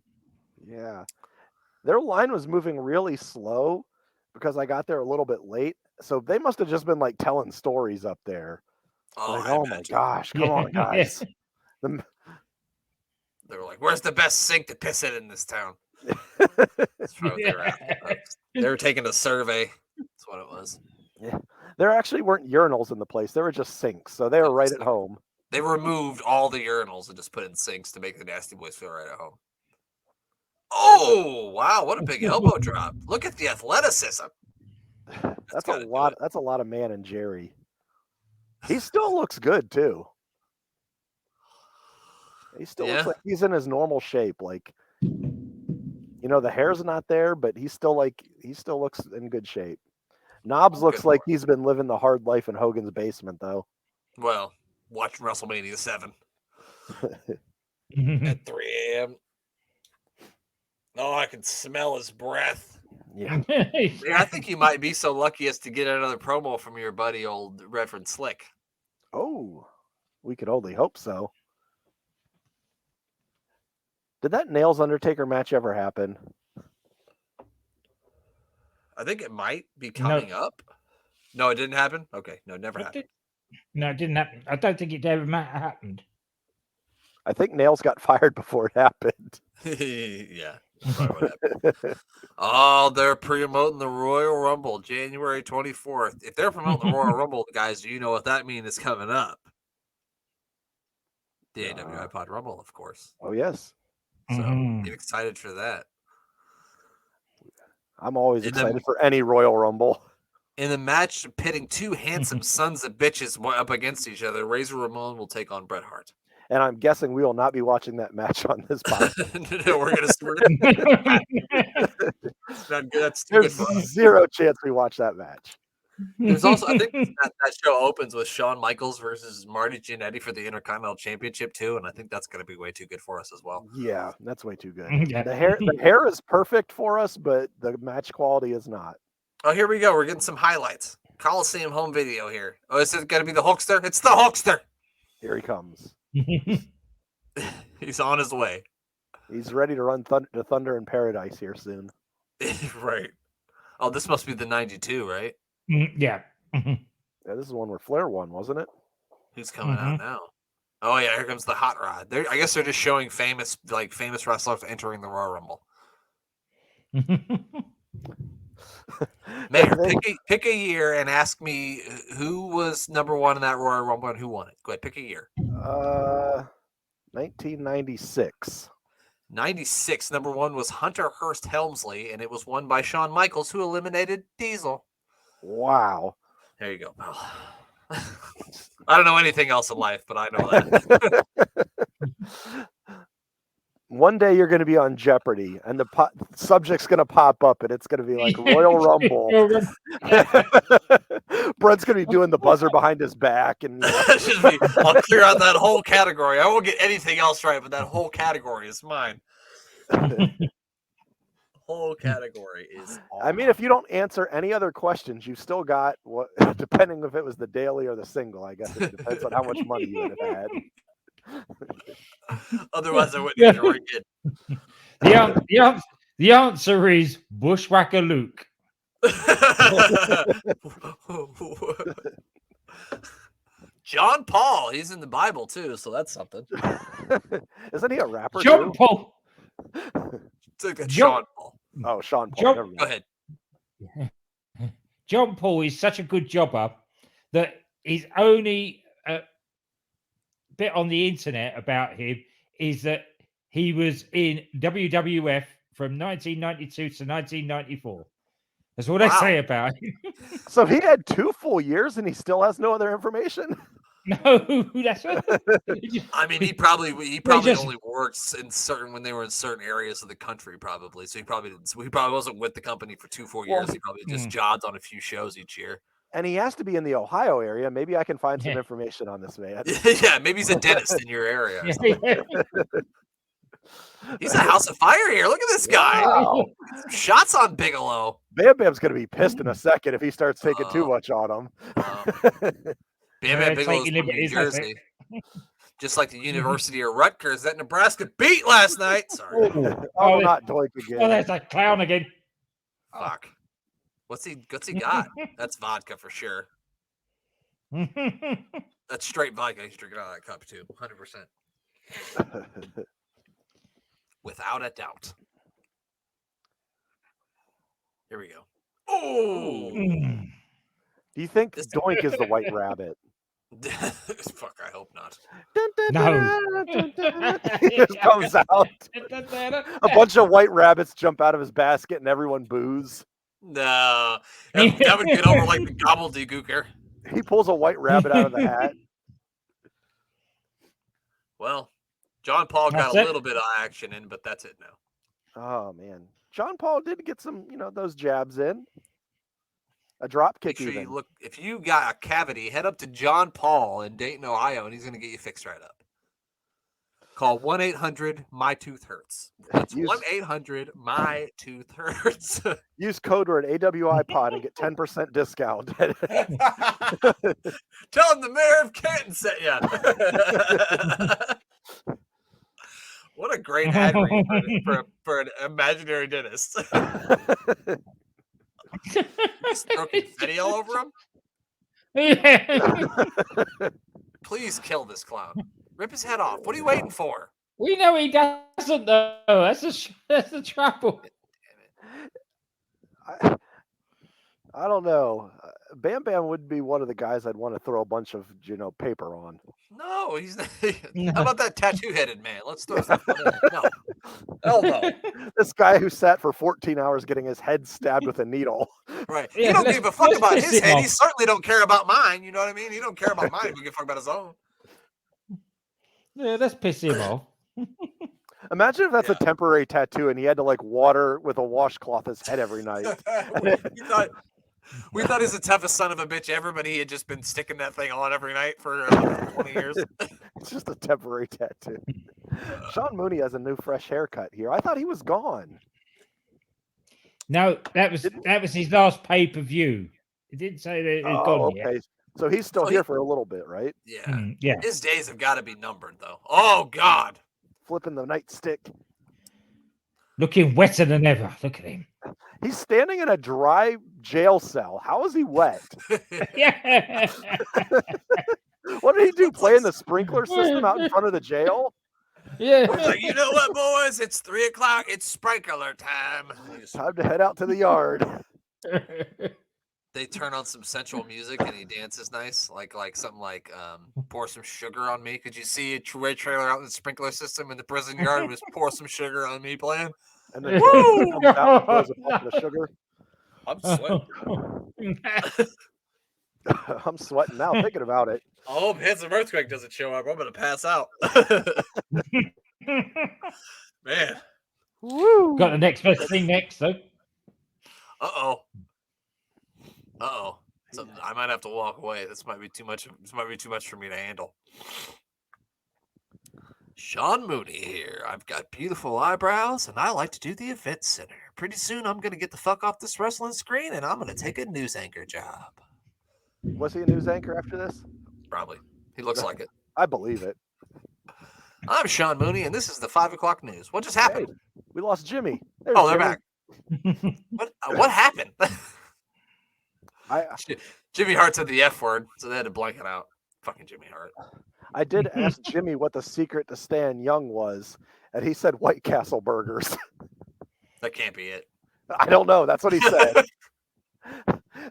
Yeah. Their line was moving really slow because I got there a little bit late. So they must have just been like telling stories up there.
Oh,
Like,
I
oh my
imagine.
gosh, come on, guys.
They were like, "Where's the best sink to piss in this town?" That's probably what they were after. They were taking a survey. That's what it was.
There actually weren't urinals in the place. There were just sinks. So they were right at home.
They removed all the urinals and just put in sinks to make the Nasty Boys feel right at home. Oh, wow, what a big elbow drop. Look at the athleticism.
That's a lot. That's a lot of Man and Jerry. He still looks good too. He still looks like he's in his normal shape. Like, you know, the hair's not there, but he still looks in good shape. Knobs looks like he's been living the hard life in Hogan's basement, though.
Well, watch WrestleMania 7 at 3 a.m. Oh, I can smell his breath.
Yeah.
I think you might be so lucky as to get another promo from your buddy, old Reverend Slick.
Oh, we could only hope so. Did that Nails Undertaker match ever happen?
I think it might be coming up. No, it didn't happen? Okay. No, it never happened.
No, it didn't happen. I don't think it ever happened.
I think Nails got fired before it happened.
Yeah. Probably what happened. Oh, they're promoting the Royal Rumble January 24th. If they're promoting the Royal Rumble, guys, do you know what that means is coming up? The AWI Pod Rumble, of course.
Oh, yes.
So get excited for that.
I'm always excited for any Royal Rumble.
In the match pitting two handsome sons of bitches up against each other, Razor Ramon will take on Bret Hart.
And I'm guessing we will not be watching that match on this podcast.
No, we're gonna. That's
There's zero chance we watch that match.
There's also, I think that show opens with Shawn Michaels versus Marty Jannetty for the Intercontinental Championship too, and I think that's going to be way too good for us as well.
Yeah, that's way too good.
Yeah.
The hair is perfect for us, but the match quality is not.
Oh, here we go. We're getting some highlights. Coliseum home video here. Oh, is it going to be the Hulkster? It's the Hulkster.
Here he comes.
He's on his way.
He's ready to run to Thunder in Paradise here soon.
Right. Oh, this must be the 92, right?
Yeah.
Yeah, this is the one where Flair won, wasn't it?
Who's coming out now? Oh yeah, here comes the Hot Rod. I guess they're just showing famous wrestlers entering the Royal Rumble. Mayor, pick a year and ask me who was number one in that Royal Rumble and who won it. Go ahead, pick a year.
1996.
96. Number one was Hunter Hearst Helmsley, and it was won by Shawn Michaels, who eliminated Diesel.
Wow.
There you go, pal. I don't know anything else in life, but I know that.
One day you're going to be on Jeopardy, and the subject's going to pop up, and it's going to be like Royal Rumble. Brent's going to be doing the buzzer behind his back, and
I'll clear out that whole category. I won't get anything else right, but that whole category is mine. Whole category is.
I mean, if you don't answer any other questions, you still got what, depending if it was the daily or the single. I guess it depends on how much money you would have had.
Otherwise, I wouldn't even ring it.
The answer is Bushwhacker Luke.
John Paul, he's in the Bible too, so that's something.
Isn't he a rapper
John
too?
Paul.
It's like a
John-
Sean Paul.
Oh, Sean Paul.
John-
never
Go
mind.
ahead.
John Paul is such a good jobber that his only bit on the internet about him is that he was in WWF from 1992 to 1994. That's all they
Wow.
say about him.
So he had 2 full years and he still has no other information.
No, that's what.
I mean, he probably
just-
only works in when they were in certain areas of the country, probably. So he probably wasn't with the company for 2 full years.
Well,
He probably just jobbed on a few shows each year.
And he has to be in the Ohio area. Maybe I can find some
Yeah.
information on this man.
Yeah, maybe he's a dentist in your area. or
Yeah,
something.
yeah.
He's a house of fire here. Look at this guy.
Wow.
Shots on Bigelow.
Bam Bam's going to be pissed in a second if he starts taking too
Oh.
much on him.
Bam
Yeah,
Bam Bigelow's
taking
from New
liberties, that's it.
Jersey. Just like the University of Rutgers, that Nebraska beat last night. Sorry.
Oh,
Oh,
not Doink
Oh,
again.
there's that clown again.
Fuck. What's he got? That's vodka for sure. That's straight vodka. He's drinking out of that cup too. 100%. Without a doubt. Here we go. Oh!
Mm.
Do you think
This-
Doink is the white rabbit?
Fuck, I hope not.
No.
He just comes out. A bunch of white rabbits jump out of his basket and everyone boos.
No. That would get over like the gobbledygooker.
He pulls a white rabbit out of the hat.
Well, John Paul got
That's
a
it.
little bit of action in, but that's it now.
Oh man, John Paul did get some, those jabs in. A drop
Make
kick
sure
even.
you look. If you got a cavity, head up to John Paul in Dayton, Ohio, and he's going to get you fixed right up. Call 1-800-MY-TOOTH-HURTS. That's
Use-
1-800-MY-TOOTH-HURTS.
Use code word AWI pod and get 10% discount.
Tell him the mayor of Canton sent you. What a great ad read for an imaginary dentist. Just throw confetti all over him.
Yeah.
Please kill this clown. Rip his head off. What are you waiting for?
We know he doesn't though. That's the trouble.
I don't know. Bam Bam would be one of the guys I'd want to throw a bunch of, paper on.
No, he's not. How about that tattoo-headed man? Let's throw something in. No. Hell no.
This guy who sat for 14 hours getting his head stabbed with a needle.
Right.
Yeah,
He don't
let's-
give a fuck
let's
about
piss
his
him
head.
off.
He certainly don't care about mine. You know what I mean? He don't care about mine. He don't give a fuck about his own.
Yeah, let's piss him off.
Imagine if that's
Yeah.
a temporary tattoo and he had to water with a washcloth his head every night.
we thought he's the toughest son of a bitch ever, but he had just been sticking that thing on every night for 20 years.
It's just a temporary tattoo. Sean Mooney has a new fresh haircut here. I thought he was gone.
No, that was his last pay-per-view. It didn't say that it was gone yet.
okay. So he's still
So
here for a little bit, right?
Yeah.
Mm, yeah.
His days have got to be numbered, though. Oh, God.
Flipping the nightstick.
Looking wetter than ever. Look at him.
He's standing in a dry jail cell. How is he wet?
Yeah.
What did he do? Play in the sprinkler system out in front of the jail?
Yeah.
He's like, you know what, boys? It's 3 o'clock. It's sprinkler time.
Time to head out to the yard.
They turn on some sensual music and he dances nice, like something like "Pour Some Sugar on Me." Could you see a Ray trailer out in the sprinkler system in the prison yard with "Pour Some Sugar on Me" playing?
And then comes out and throws a bucket of sugar.
I'm sweating.
I'm sweating now thinking about it.
I hope Handsome Earthquake doesn't show up. I'm gonna pass out. Man.
Woo!
Got the next best thing next, though.
Uh-oh. I might have to walk away. This might be too much. This might be too much for me to handle. Sean Mooney here. I've got beautiful eyebrows, and I like to do the event center. Pretty soon, I'm gonna get the fuck off this wrestling screen, and I'm gonna take a news anchor job.
Was he a news anchor after this?
Probably. He looks like it.
I believe it.
I'm Sean Mooney, and this is the 5 o'clock news. What just happened?
Hey, we lost Jimmy. There's
Oh, they're
Jimmy.
back. What happened? Jimmy Hart said the F word, so they had to blank it out. Fucking Jimmy Hart.
I did ask Jimmy what the secret to Stan Young was, and he said White Castle burgers.
That can't be it.
I don't know. That's what he said.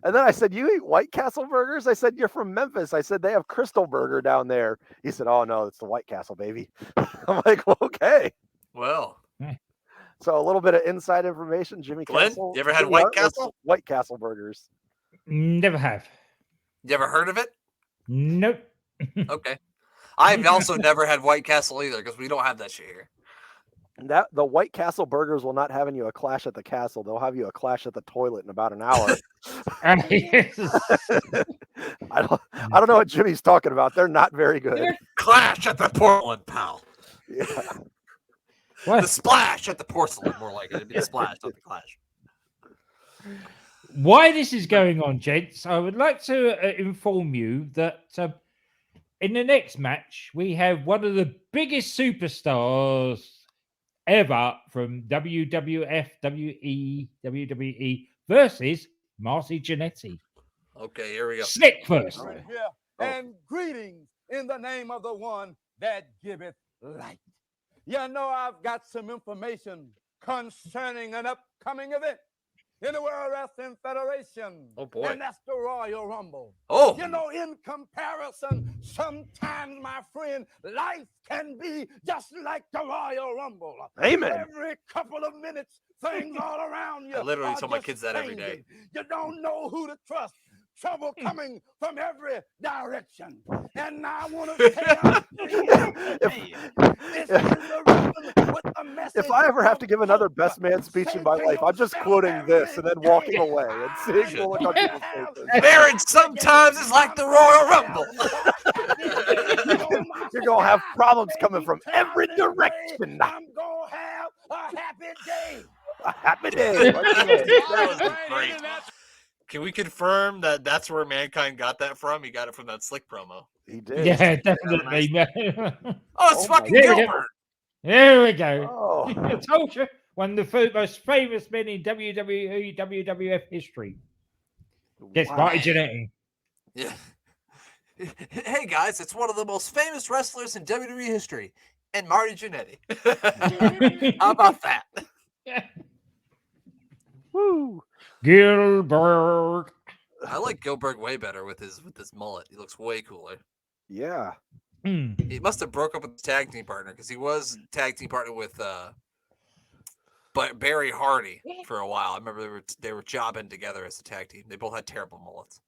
And then I said, "You eat White Castle burgers?" I said, "You're from Memphis." I said, "They have Crystal Burger down there." He said, "Oh no, it's the White Castle, baby." I'm like, well, "Okay."
Well,
So a little bit of inside information. Jimmy
Glenn,
Castle.
you ever had
Jimmy
White
Hart was
Castle?
White Castle burgers.
Never have.
you ever heard of it?
Nope.
Okay. I've also never had White Castle either because we don't have that shit here.
That the White Castle burgers will not having you a clash at the castle. They'll have you a clash at the toilet in about an hour. I don't know what Jimmy's talking about. They're not very good.
Clash at the Portland, pal.
Yeah.
The splash at the porcelain, more like it. It'd be the splash, not the clash.
Why this is going on, gents, I would like to inform you that in the next match, we have one of the biggest superstars ever from WWF, WWE versus Marcy Jannetty.
Okay, here we go.
Slick first.
Right here. And greetings in the name of the one that giveth light. You know, I've got some information concerning an upcoming event in the World Wrestling Federation.
Oh, boy.
And that's the Royal Rumble.
Oh,
You know, in comparison, sometimes, my friend, life can be just like the Royal Rumble.
Amen.
Every couple of minutes, things all around you.
I literally
are
tell my
just
kids that every day.
changing. You don't know who to trust. Trouble coming from every direction. And I want to tell you, this is the reason with the message
If I ever have to
of
give another
hope.
best man speech in my
Satan
life, I'm just
yourself
quoting this and then walking
every
away and seeing the look on people's faces.
marriage sometimes is like the Royal Rumble.
You're gonna have problems coming from every direction.
I'm gonna have a happy day.
A happy day.
That was great. Can we confirm that that's where Mankind got that from? He got it from that Slick promo.
He did.
Yeah, definitely.
Oh, it's
Oh my
fucking
God.
Gilbert.
There we go.
Oh.
I told you, one of the most famous men in WWE, WWF history. Yes,
Wow.
Marty Jannetty.
Yeah. Hey guys, it's one of the most famous wrestlers in WWE history, and Marty Jannetty. How about that?
Woo.
Gilbert.
I like Gilbert way better with his mullet. He looks way cooler.
Yeah.
Hmm.
He must have broke up with his tag team partner because he was tag team partner with but Barry Hardy for a while. I remember they were jobbing together as a tag team. They both had terrible mullets.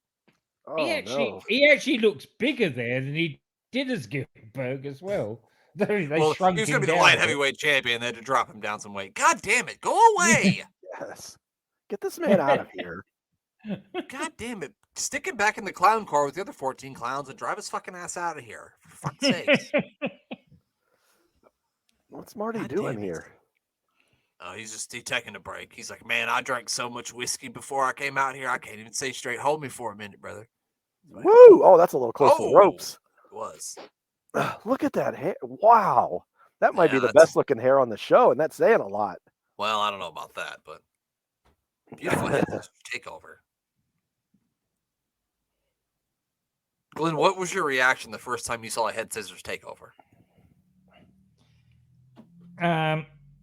Oh
He actually looks bigger there than he did as Gilbert as well. They
Well, he
shrunk
was
him
going to be the
down a
light
bit.
heavyweight champion. They had to drop him down some weight. God damn it. Go away.
no. Yes. Get this man out of here.
God damn it. Stick him back in the clown car with the other 14 clowns and drive his fucking ass out of here. For fuck's sake.
What's Marty
God
doing
damn it.
here?
Oh, he's taking a break. He's like, man, I drank so much whiskey before I came out here. I can't even say straight. Hold me for a minute, brother.
Woo! Oh, that's a little close to the
Oh.
ropes.
It was.
Look at that hair. Wow. That might
Yeah,
be the
that's-
best looking hair on the show, and that's saying a lot.
Well, I don't know about that, but beautiful head takeover. Glenn, what was your reaction the first time you saw a head scissors takeover?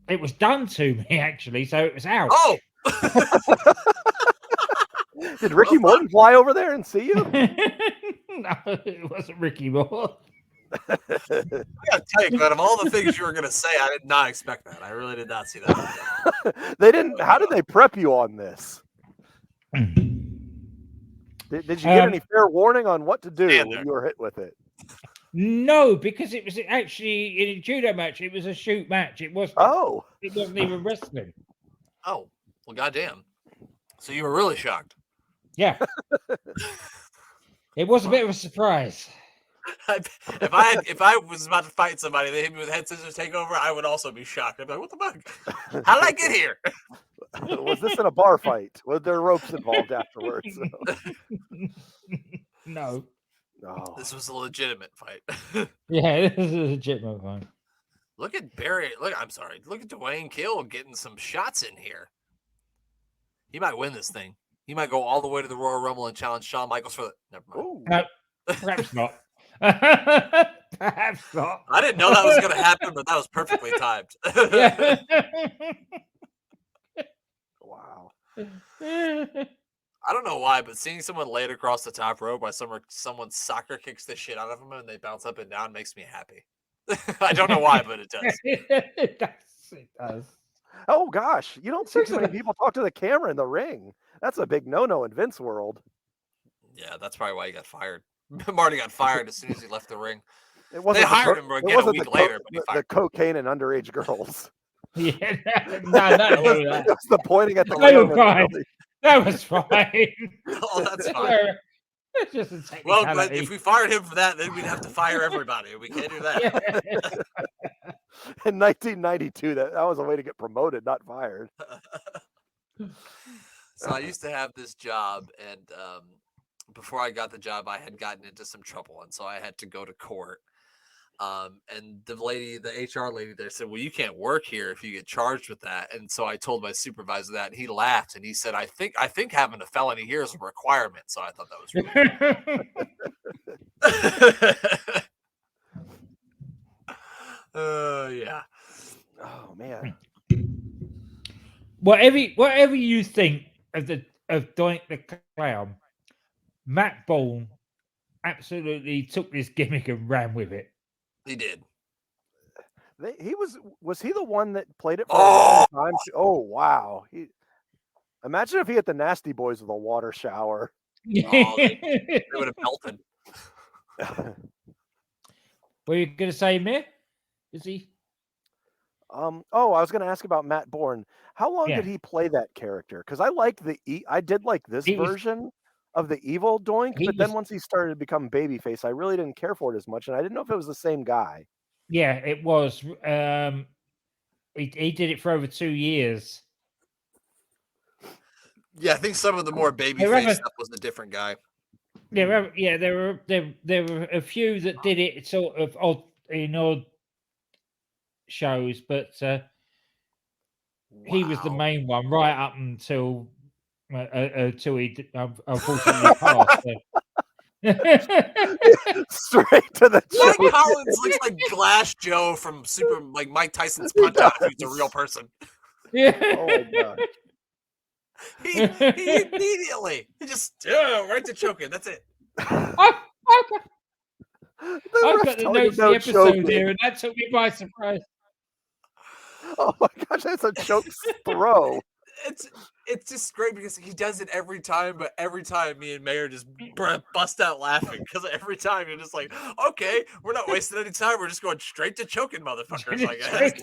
It was done to me actually, so it was out.
Oh,
Did Ricky Morton fly over there and see you?
No, it wasn't Ricky Moore.
I gotta tell you, Glenn, of all the things you were gonna say, I did not expect that. I really did not see that.
They didn't. How did they prep you on this? Did you get any fair warning on what to do
Stand
when
there.
you were hit with it?
No, because it was actually in a judo match. It was a shoot match. It wasn't.
Oh,
It wasn't even wrestling.
Oh, well, goddamn. So you were really shocked.
Yeah. It was a bit of a surprise.
If I was about to fight somebody, they hit me with head scissors takeover, I would also be shocked. I'd be like, what the fuck? How did I get here?
was this in a bar fight? Was there ropes involved afterwards?
No.
Oh,
This was a legitimate fight.
Yeah, this is a legitimate one.
Look at Barry. Look at Dwayne Kill getting some shots in here. He might win this thing. He might go all the way to the Royal Rumble and challenge Shawn Michaels for the. Never mind.
Ooh.
No, perhaps not. Perhaps not.
I didn't know that was going to happen, but that was perfectly timed.
Yeah.
Wow.
I don't know why, but seeing someone laid across the top rope while someone soccer kicks the shit out of them and they bounce up and down makes me happy. I don't know why, but it does.
It does.
Oh gosh, you don't see too many people talk to the camera in the ring. That's a big no-no in Vince world.
Yeah, that's probably why he got fired. Marty got fired as soon as he left the ring.
It
They
wasn't
hired
the
him
co- it
again a
wasn't
week
the
later, but he
the
fired.
cocaine and underage girls.
Yeah, no, that
It was,
was,
it was the pointing at the
They were
ring.
fine. That was fine.
Oh, that's fine.
It's just a
Well, but
technicality.
if we fired him for that, then we'd have to fire everybody. We can't do that.
Yeah.
In 1992, that was a way to get promoted, not fired.
So I used to have this job, and before I got the job, I had gotten into some trouble, and so I had to go to court. And the HR lady there said, "Well, you can't work here if you get charged with that." And so I told my supervisor that, and he laughed and he said, "I think having a felony here is a requirement." So I thought that was really yeah.
Oh man.
Whatever you think of Doink the Clown, Matt Bourne absolutely took this gimmick and ran with it.
He did.
He was he the one that played it for
Oh!
a long time? Oh wow. Imagine if he hit the Nasty Boys with a water shower.
Oh, they would have melted.
What are you going to say, Mir? Is he?
I was going to ask about Matt Bourne. How long
Yeah.
did he play that character? Because I did like this
He was-
version of the evil Doink,
He
but then
was-
once he started to become babyface, I really didn't care for it as much, and I didn't know if it was the same guy.
Yeah, it was. He did it for over 2 years.
Yeah, I think some of the more baby
remember-
face stuff was a different guy.
Yeah, there were a few that did it sort of odd shows, but he was the
Wow.
main one right up until he unfortunately passed.
Straight to the
Mike
chest.
Collins looks like Glass Joe from like Mike Tyson's Punch Out if he's a real person.
Yeah.
Oh my god.
He immediately just right to choking. That's it.
I've
The
got
ref
the
telling him
notes of
no
the episode
choking.
here, and that took me by surprise.
Oh my gosh, that's a choke throw.
It's just great because he does it every time, but every time me and Mayor just bust out laughing because every time you're just like, okay, we're not wasting any time. We're just going straight to choking motherfuckers. I guess.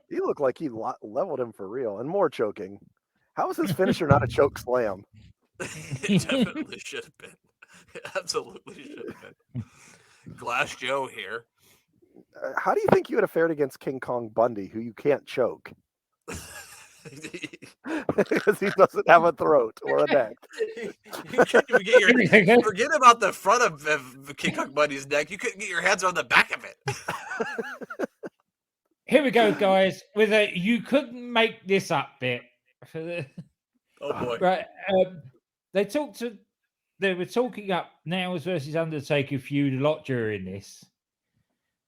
He looked like he leveled him for real, and more choking. How is his finisher not a choke slam?
It definitely should have been. It absolutely should have been. Glass Joe here.
How do you think you would have fared against King Kong Bundy, who you can't choke because he doesn't have a throat or a neck?
You couldn't even get your forget about the front of King Kong Bundy's neck. You couldn't get your hands on the back of it.
Here we go, guys. With a you couldn't make this up bit.
Oh boy.
Right. They were talking up Nails versus Undertaker feud a lot during this.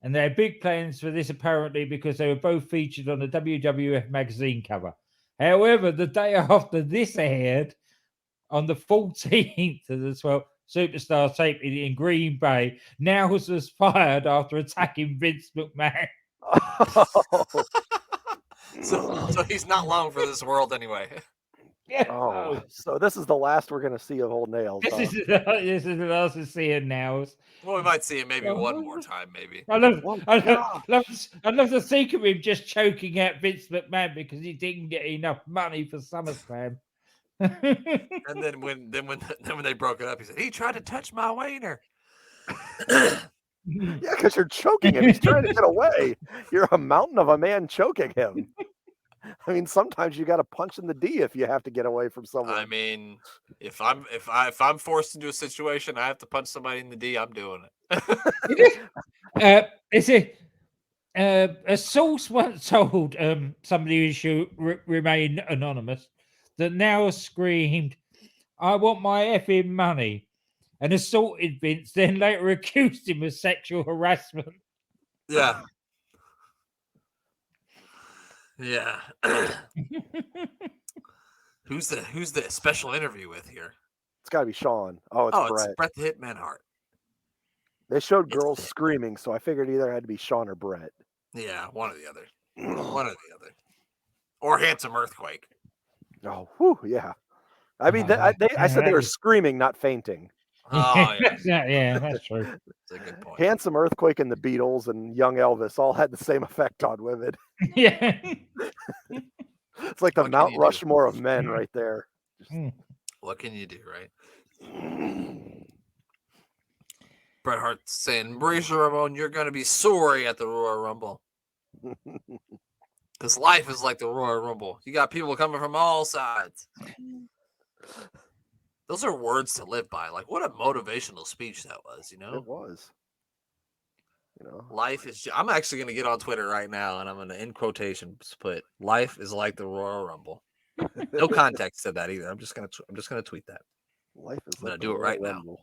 And they had big plans for this apparently because they were both featured on the WWF magazine cover. However, the day after this aired, on the 14th of the 12th, Superstar taping in Green Bay, Nails was fired after attacking Vince McMahon.
So he's not long for this world anyway.
Yeah.
Oh, so this is the last we're going to see of Old Nails.
This
huh?
is the last of seeing Nails.
Well, we might see him maybe one more time, maybe.
I love,
Well,
I
God.
love to think of him just choking out Vince McMahon because he didn't get enough money for SummerSlam.
And then when they broke it up, he said he tried to touch my wiener.
Yeah, because you're choking him. He's trying to get away. You're a mountain of a man choking him. I mean, sometimes you got to punch in the D if you have to get away from someone.
I mean, if I'm forced into a situation, I have to punch somebody in the D. I'm doing it.
A source once told somebody who should remain anonymous that now screamed, "I want my effing money," and assaulted Vince, then later accused him of sexual harassment.
Yeah. Yeah. Who's the special interview with here?
It's got to be Sean. Oh, it's Brett.
It's Bret the Hitman Hart.
They showed
It's
girls
Hitman.
screaming, so I figured either had to be Sean or Brett.
Yeah, one or the other. One or the other. Or Handsome Earthquake.
Oh, whew, yeah. I mean, I said they were screaming, not fainting.
Oh, yeah.
Yeah, that's true.
That's a good point.
Handsome Earthquake and the Beatles and Young Elvis all had the same effect on women.
Yeah.
It's like the
What can
Mount
you do?
Rushmore of men right there.
What can you do, right? Bret Hart saying, Razor Ramon, you're going to be sorry at the Royal Rumble. Because life is like the Royal Rumble. You got people coming from all sides. Those are words to live by. Like, what a motivational speech that was, you know?
It was. You know,
Life is. I'm actually going to get on Twitter right now, and I'm going to, in quotations, put "Life is like the Royal Rumble." No context to that either. I'm just going to tweet that.
life is.
I'm gonna
like
do
the
it right
Royal
now.
Rumble.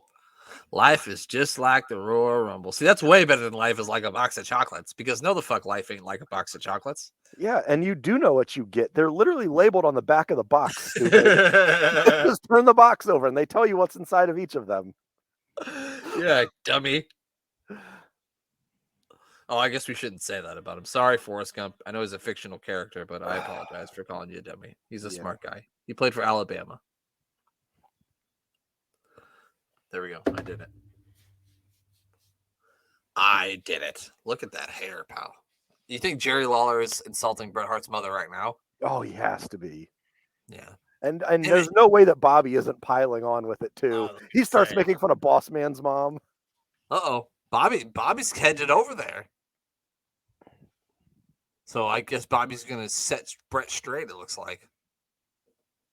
Life is just like the Royal Rumble. See, that's way better than life is like a box of chocolates. Because no, the fuck, life ain't like a box of chocolates.
Yeah, and you do know what you get. They're literally labeled on the back of the box. Stupid. Just turn the box over, and they tell you what's inside of each of them.
Yeah, dummy. Oh, I guess we shouldn't say that about him. Sorry, Forrest Gump. I know he's a fictional character, but I apologize for calling you a dummy. He's a
Yeah.
smart guy. He played for Alabama. There we go. I did it. I did it. Look at that hair, pal. You think Jerry Lawler is insulting Bret Hart's mother right now?
Oh, he has to be.
Yeah.
And there's no way that Bobby isn't piling on with it too.
Oh,
He starts
same.
making fun of Boss Man's mom.
Uh-oh. Bobby's headed over there. So I guess Bobby's going to set Bret straight, it looks like.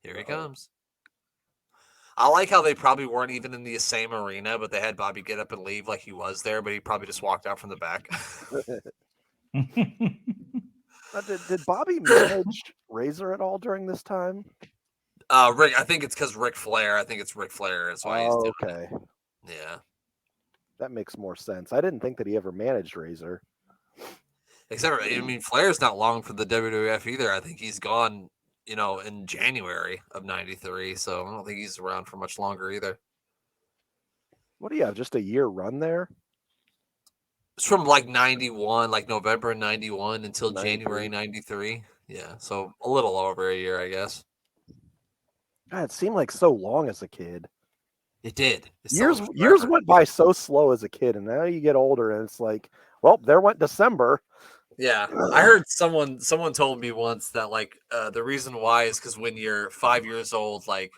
Here he comes. I like how they probably weren't even in the same arena, but they had Bobby get up and leave like he was there, but he probably just walked out from the back.
Did Bobby manage Razor at all during this time?
Rick, I think it's because Ric Flair. I think it's Ric Flair. That's why he's doing
Okay.
it. Yeah.
That makes more sense. I didn't think that he ever managed Razor.
Except, I mean, Flair's not long for the WWF either. I think he's gone, in January of '93. So I don't think he's around for much longer either.
What do you have? Just a year run there?
It's from like 91, like November 91 until
93.
January 93. Yeah. So a little over a year, I guess.
God, it seemed like so long as a kid.
It did.
Years went by so slow as a kid, and now you get older, and it's like, well, there went December.
Yeah, I heard someone told me once that like the reason why is because when you're 5 years old, like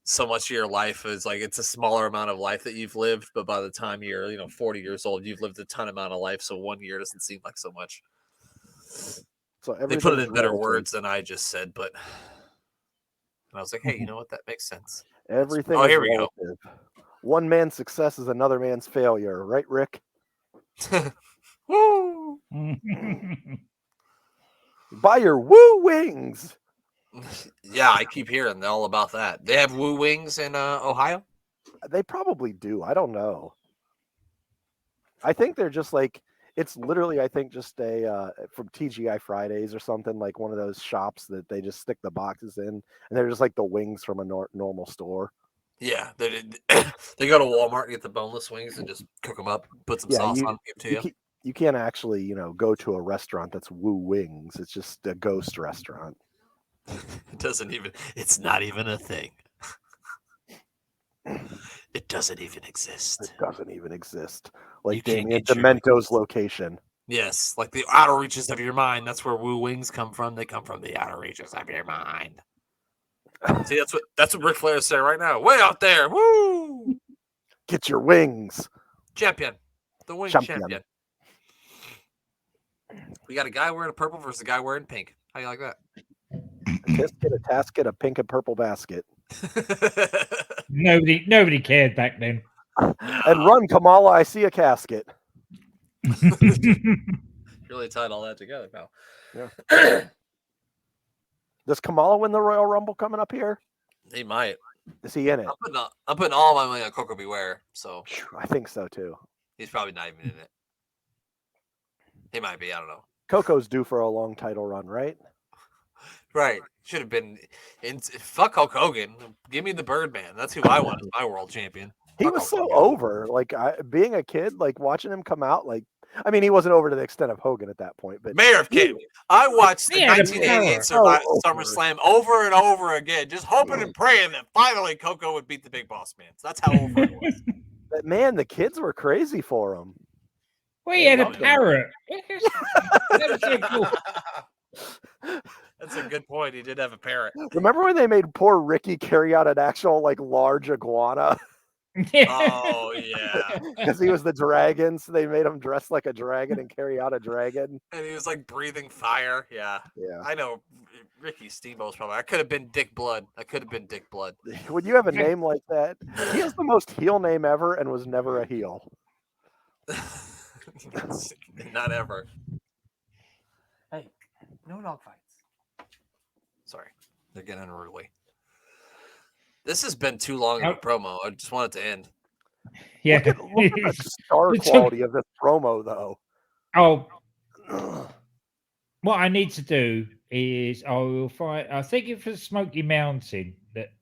so much of your life is like it's a smaller amount of life that you've lived, but by the time you're 40 years old, you've lived a ton amount of life. So 1 year doesn't seem like so much.
So
They put it in better
relative.
words than I just said, but and I was like, hey, you know what? That makes sense.
Everything.
Oh, here we go.
relative. One man's success is another man's failure, right, Rick?
Woo!
Buy your woo wings.
Yeah, I keep hearing all about that. They have Woo Wings in Ohio.
They probably do. I don't know. I think they're just like it's literally. I think just a from TGI Fridays or something like one of those shops that they just stick the boxes in, and they're just like the wings from a normal store.
Yeah, they they go to Walmart and get the boneless wings and just cook them up, put some
Yeah,
sauce on, give it to you.
You can't actually go to a restaurant that's Woo Wings. It's just a ghost restaurant.
It's not even a thing. It doesn't even exist.
It doesn't even exist.
You
Like
can't
Damien
get your
Demento's location.
Yes, like the outer reaches of your mind. That's where Woo Wings come from. They come from the outer reaches of your mind. See, that's what Ric Flair is saying right now. Way out there. Woo!
Get your wings.
Champion. The wing champion. We got a guy wearing a purple versus a guy wearing pink. How you like that?
A tisket, a tasket, a pink and purple basket.
Nobody cared back then.
And run, Kamala, I see a casket.
Really tied all that together, pal.
Yeah. Does Kamala win the Royal Rumble coming up here?
He might.
Is he in it?
I'm putting all my money on Coco Beware, so
I think so too.
he's probably not even in it. He might be. I don't know.
Coco's due for a long title run, right?
Right. Should have been in. Fuck Hulk Hogan. Give me the Birdman. That's who I want as my world champion.
He
Fuck
was
Hulk
so
Hogan.
over. Like being a kid, like watching him come out. Like, I mean, he wasn't over to the extent of Hogan at that point, but
Mayor of King. I watched the
Yeah, the
1988
power.
SummerSlam over and over again, just hoping and praying that finally Coco would beat the Big Boss Man. So that's how over it was.
but man, the kids were crazy for him.
Well, he had a
loved him.
parrot. That was so cool.
That's a good point. He did have a parrot.
Remember when they made poor Ricky carry out an actual like large iguana
Oh yeah.
because he was the dragon? So they made him dress like a dragon and carry out a dragon.
And he was like breathing fire. Yeah.
Yeah.
I know Ricky Steamboat's probably. I could have been Dick Blood.
When you have a name like that, he has the most heel name ever and was never a heel.
Not ever. Hey, no dog fights. Sorry, they're getting unruly. This has been too long of a promo. I just want it to end.
Yeah.
Look at the star
It took-
quality of this promo, though.
Oh, what I need to do is I will find. I think it was Smoky Mountain that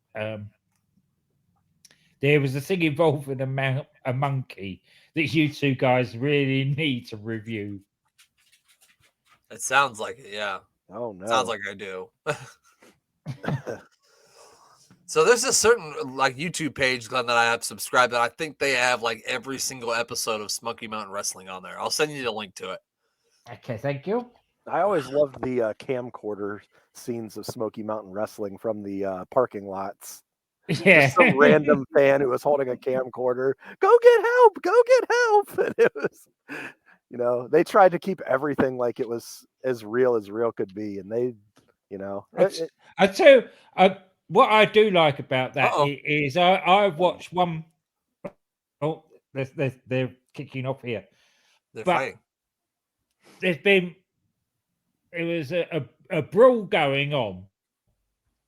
there was a thing involving a monkey that you two guys really need to review.
It sounds like it. Yeah,
Oh no!
sounds like I do. So there's a certain like YouTube page, Glenn, that I have subscribed that I think they have like every single episode of Smoky Mountain Wrestling on there. I'll send you the link to it.
Okay, thank you.
I always loved the camcorder scenes of Smoky Mountain Wrestling from the parking lots.
Yeah.
Just some random fan who was holding a camcorder. Go get help! Go get help! And it was, you know, they tried to keep everything like it was as real could be, and they, you know,
I tell you, what I do like about that
Uh-oh.
is I've watched one. Oh, they're kicking off here.
They're
But-
fighting.
It was a brawl going on.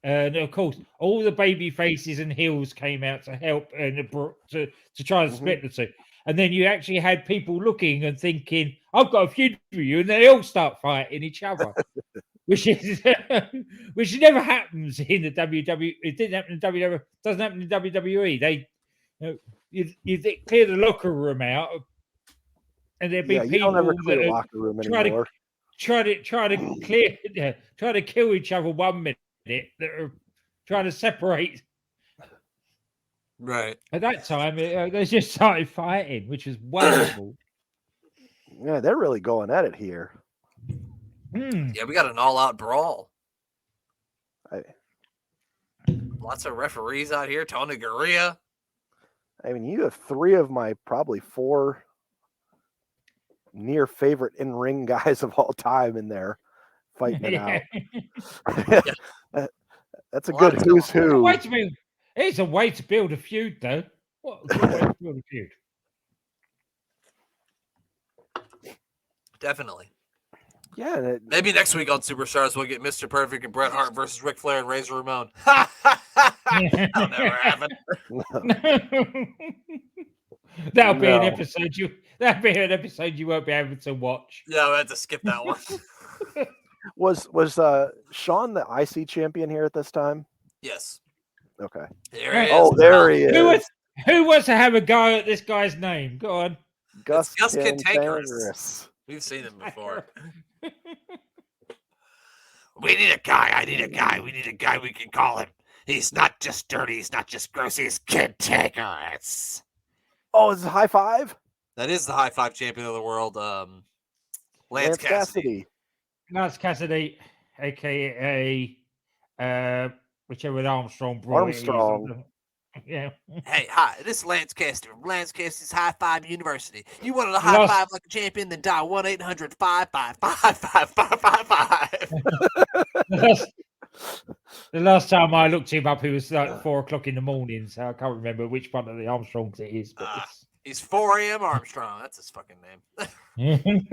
And of course, all the baby faces and heels came out to help and to try and split the two. And then you actually had people looking and thinking, I've got a feud with you. And they all start fighting each other, which is which never happens in the WWE. It didn't happen in WWE. Doesn't happen in WWE. They, you clear the locker room out, and there'd be
yeah, you
people
don't ever
that
clear
are
locker room
try to-
anymore.
try to clear, try to kill each other 1 minute. That are trying to separate.
Right.
At that time, they just started fighting, which was wonderful.
Yeah, they're really going at it here.
Hmm.
Yeah, we got an all-out brawl.
I-
Lots of referees out here. Tony Gurria.
I mean, you have three of my probably four near favorite in-ring guys of all time in there fighting it out. That's a
A lot
good
of
who's
It's a
who.
way to build. It's a way to build a feud, though. What a good way to build a feud.
Definitely.
Yeah, and
Maybe next week on Superstars we'll get Mr. Perfect and Bret Hart versus Ric Flair and Razor Ramon. That'll never happen.
That'll be an
No.
episode you. That'll be an episode you won't be able to watch.
Yeah, we had to skip that one.
was Sean the IC champion here at this time?
Yes.
Okay.
There he is.
Oh, there he
Who
is.
wants to have a go at this guy's name? Go on.
Gus
Gus Cantankerous.
Cantankerous.
We've seen him before. We need a guy. I need a guy. We need a guy we can call him. He's not just dirty. He's not just gross. He's cantankerous.
Oh, is it high five?
That is the high five champion of the world, Lance Cassidy.
Lance Cassidy, aka whichever Armstrong brought it is.
Armstrong.
Yeah.
Hey, hi. This is Lance Cassidy from Lance Cassidy's High Five University. You wanted a high
Lost-
five like a champion? Then dial 1-800-555-5555.
The last time I looked him up, he was like 4 o'clock in the morning, so I can't remember which one of the Armstrongs it is. But
He's 4 a.m. Armstrong. That's his fucking name.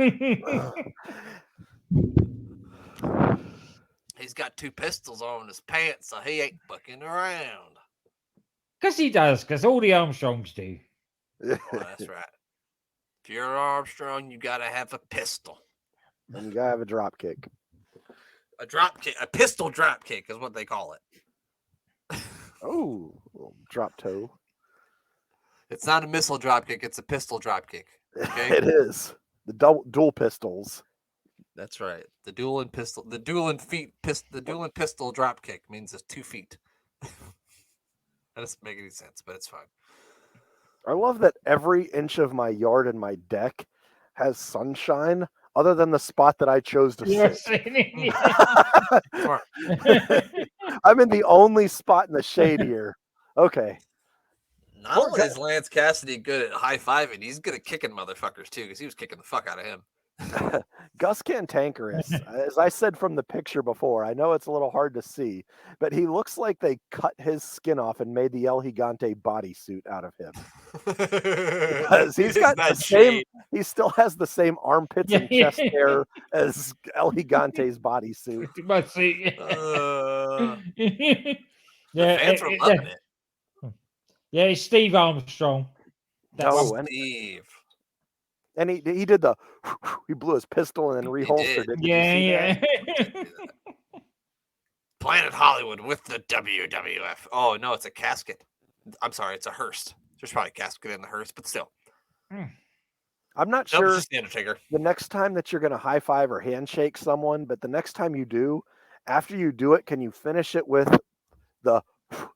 it's...
He's got 2 pistols on his pants, so he ain't fucking around.
Because he does, because all the Armstrongs do.
Oh, that's right. If you're Armstrong, you gotta have a pistol.
And you gotta have a drop kick.
A drop kick, a pistol drop kick is what they call it.
Oh, drop toe.
It's not a missile drop kick; it's a pistol drop kick. Okay?
It is the dual pistols.
That's right. The dual and pistol drop kick means it's 2 feet. That doesn't make any sense, but it's fine.
I love that every inch of my yard and my deck has sunshine, other than the spot that I chose to
You're
sit.
sitting
Smart.
I'm in the only spot in the shade here. Okay.
Not only is Lance Cassidy good at high fiving, he's good at kicking motherfuckers too, because he was kicking the fuck out of him.
Gus Cantankerous, as I said from the picture before, I know it's a little hard to see, but he looks like they cut his skin off and made the El Gigante bodysuit out of him. Because he's got the same, he still has the same armpits and chest hair as El Gigante's bodysuit.
Must see.
The fans were loving it.
Yeah, it's Steve Armstrong.
No, and
Steve.
he did the he blew his pistol and then reholstered it. Did you see that?
Planet Hollywood with the WWF. Oh no, it's a casket. I'm sorry, it's a hearse. There's probably a casket in the hearse, but still.
I'm not
Nope,
sure
it's just the Undertaker.
the next time that you're going to high five or handshake someone, but the next time you do, after you do it, can you finish it with the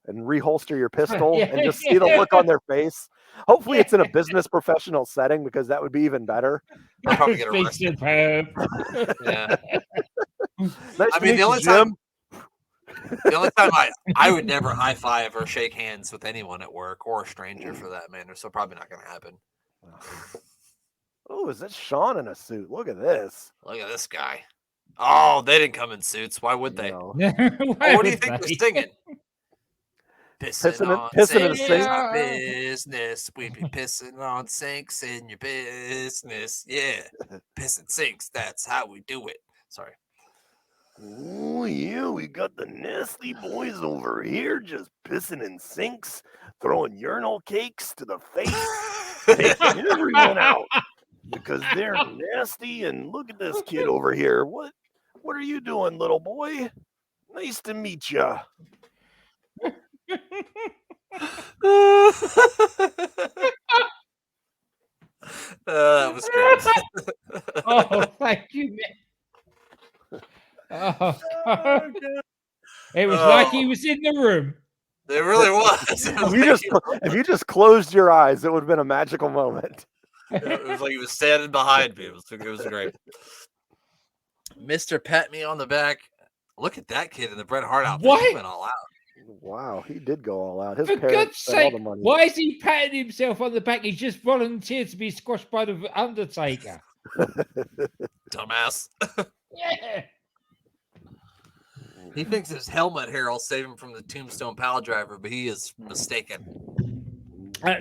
and reholster your pistol and just see the look on their face? Hopefully it's in a business professional setting, because that would be even better.
They'll probably get arrested. Yeah.
Nice
I
to
mean,
meet
the only
you, Jim.
time I would never high five or shake hands with anyone at work, or a stranger for that matter, so probably not going to happen.
Oh, is this Sean in a suit? Look at this.
Look at this guy. Oh, they didn't come in suits. Why would they?
No.
Oh, what do you think they're singing? Pissing on
pissing in a
sinks
sink.
in our business. We be pissing on sinks in your business. Yeah. Pissing sinks. That's how we do it. Sorry.
Oh, yeah, we got the nasty boys over here just pissing in sinks, throwing urinal cakes to the face, taking everyone out because they're nasty. And look at this kid over here. What are you doing, little boy? Nice to meet you.
That was great.
Oh, thank you, man. Oh. It was like he was in the room.
It really was.
If you just closed your eyes, it would have been a magical moment.
It was like he was standing behind me. It was great. Mr. Pat Me on the back. Look at that kid in the Bret Hart outfit.
What?
He went all out.
Wow, he did go all out. His
For
parents
God's
spent all
sake,
the money.
why is he patting himself on the back? He just volunteered to be squashed by the Undertaker.
Dumbass.
Yeah.
He thinks his helmet hair will save him from the Tombstone Pile Driver, but he is mistaken.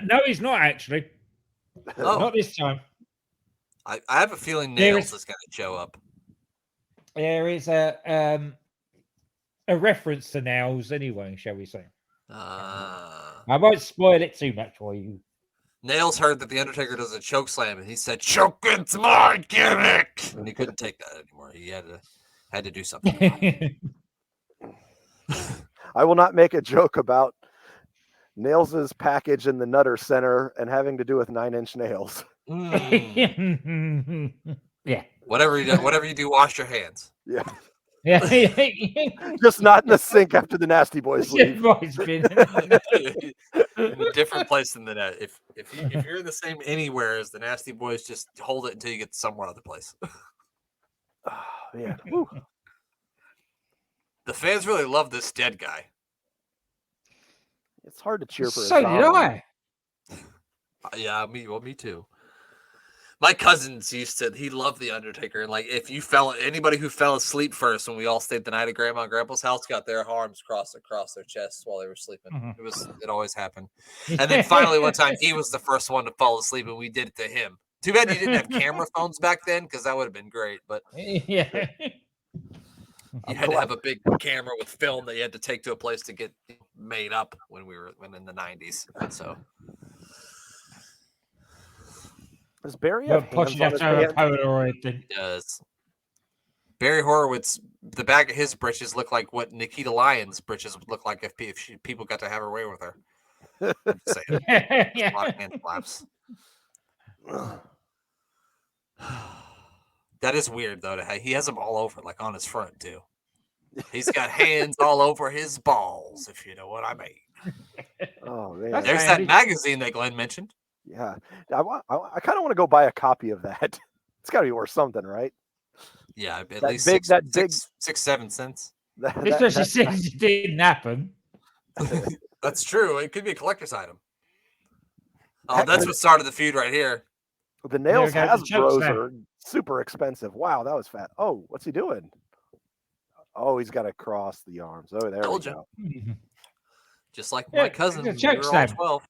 No, he's not actually.
Oh,
Not this time.
I have a feeling
There
Nails
is-
is going to show up.
There is a reference to Nails anyway, shall we say. I won't spoil it too much for you.
Nails heard that the Undertaker does a choke slam, and he said, "Choke it's my gimmick," and he couldn't take that anymore. He had to do something.
I will not make a joke about Nails' package in the Nutter Center and having to do with 9-inch nails.
Mm.
Yeah.
Whatever you do, wash your hands.
Yeah,
Yeah.
just not in the sink after the Nasty Boys leave.
Voice bin.
In a different place than the net. If you're in the same anywhere as the Nasty Boys, just hold it until you get to somewhere other place.
Oh, man. Whew.
The fans really love this dead guy.
It's hard to cheer for. a
So did
zombie.
I.
Yeah, me too. My cousins he loved the Undertaker, and like if anybody who fell asleep first when we all stayed the night at Grandma and Grandpa's house got their arms crossed across their chests while they were sleeping.
Mhm.
It always happened. And then finally one time he was the first one to fall asleep, and we did it to him. Too bad you didn't have camera phones back then, because that would have been great. But
Yeah.
You had to have a big camera with film that you had to take to a place to get made up when in the 90s. So
Does Barry
Well,
have
Posh
hands
would
on
have
his
to have a
pants?
Polaroid then.
he does. Barry Horowitz, the back of his britches look like what Nikita Lyons' britches would look like if people got to have her way with her. I'm just saying. A lot of hand slaps. That is weird though. He has them all over, like on his front too. He's got hands all over his balls, if you know what I mean.
Oh man,
That's
There's
handy.
that magazine that Glenn mentioned.
yeah. I kind of want to go buy a copy of that. It's got to be worth something, right?
Yeah, at
That
least
big-
six,
that big-
7 cents.
Especially since it didn't happen.
That's true. It could be a collector's item. Oh,
Heck,
that's
the-
what started the feud right here.
The nails
There goes the choke
Hasbro's
slam.
are super expensive. Wow, that was fat. Oh, what's he doing? Oh, he's got to cross the arms. Oh, there we
Told ya.
go.
Just like
Yeah,
my cousin,
it's a
when we
choke
were all
slam.
12.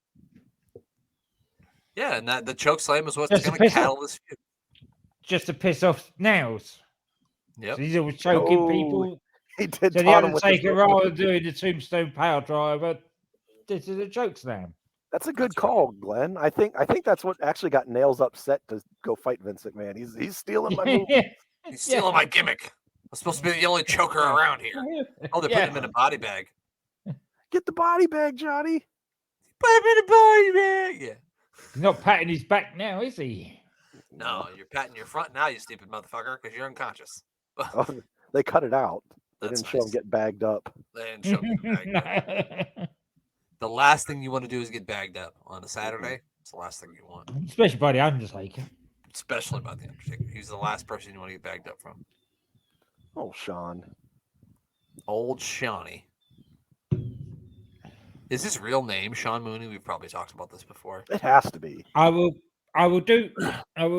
Yeah, and the choke slam is what's
Just to
going to
piss off-
cattle this feud.
Just to piss off Nails.
Yep.
So he's always choking
Oh,
people.
He did
So the
taunt him with his
Undertaker,
foot.
rather than doing the tombstone power driver, this is a choke slam.
That's a good
That's
call, Glenn. I think that's what actually got Nails upset to go fight Vince McMahon. He's stealing my move.
He's stealing my gimmick. I'm supposed to be the only choker around here. Oh, they're putting him in a body bag.
Get the body bag, Johnny.
Put him in a body bag. Yeah.
He's not patting his back now, is he?
No, you're patting your front now, you stupid motherfucker, because you're unconscious.
Oh, they cut it out. They
That's
didn't show him
nice.
get bagged up.
They didn't show me the bag. The last thing you want to do is get bagged up on a Saturday. It's the last thing you want,
Especially by the Undertaker.
especially about the Undertaker. He's the last person you want to get bagged up from.
Oh, Sean.
Old Shawnee. Is his real name Sean Mooney? We've probably talked about this before.
It has to be.
I will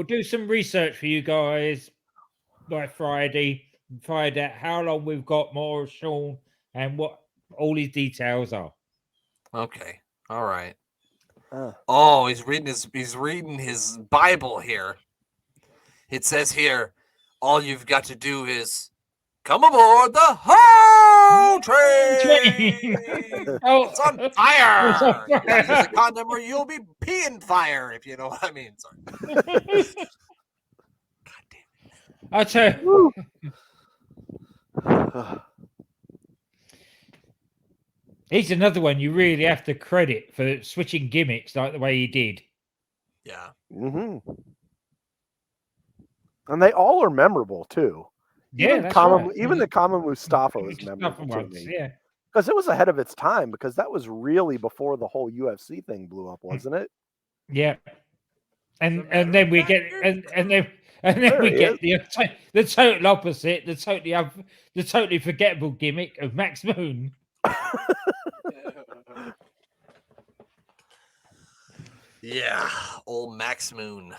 do some research for you guys by Friday. Find out how long we've got more of Sean and what all his details are.
Okay. All right.
Uh,
Oh, he's reading his Bible here. It says here, all you've got to do is come aboard the whole train.
Oh,
It's on fire.
It's on
You gotta use
fire.
a condom or you'll be peeing fire, if you know what I mean. Sorry. God damn.
I tell you, he's another one you really have to credit for switching gimmicks like the way he did.
Yeah.
hmm And they all are memorable too.
Yeah,
Even
that's
Kama,
right.
even the Kama Mustafa was
Stuff
memorable to
once,
me
yeah.
because it was ahead of its time. Because that was really before the whole UFC thing blew up, wasn't it?
Yeah. And
As a matter
then
of
we
fact,
get and then
There
we
he
get the total opposite, the totally forgettable gimmick of Max Moon.
Yeah. Old Max Moon.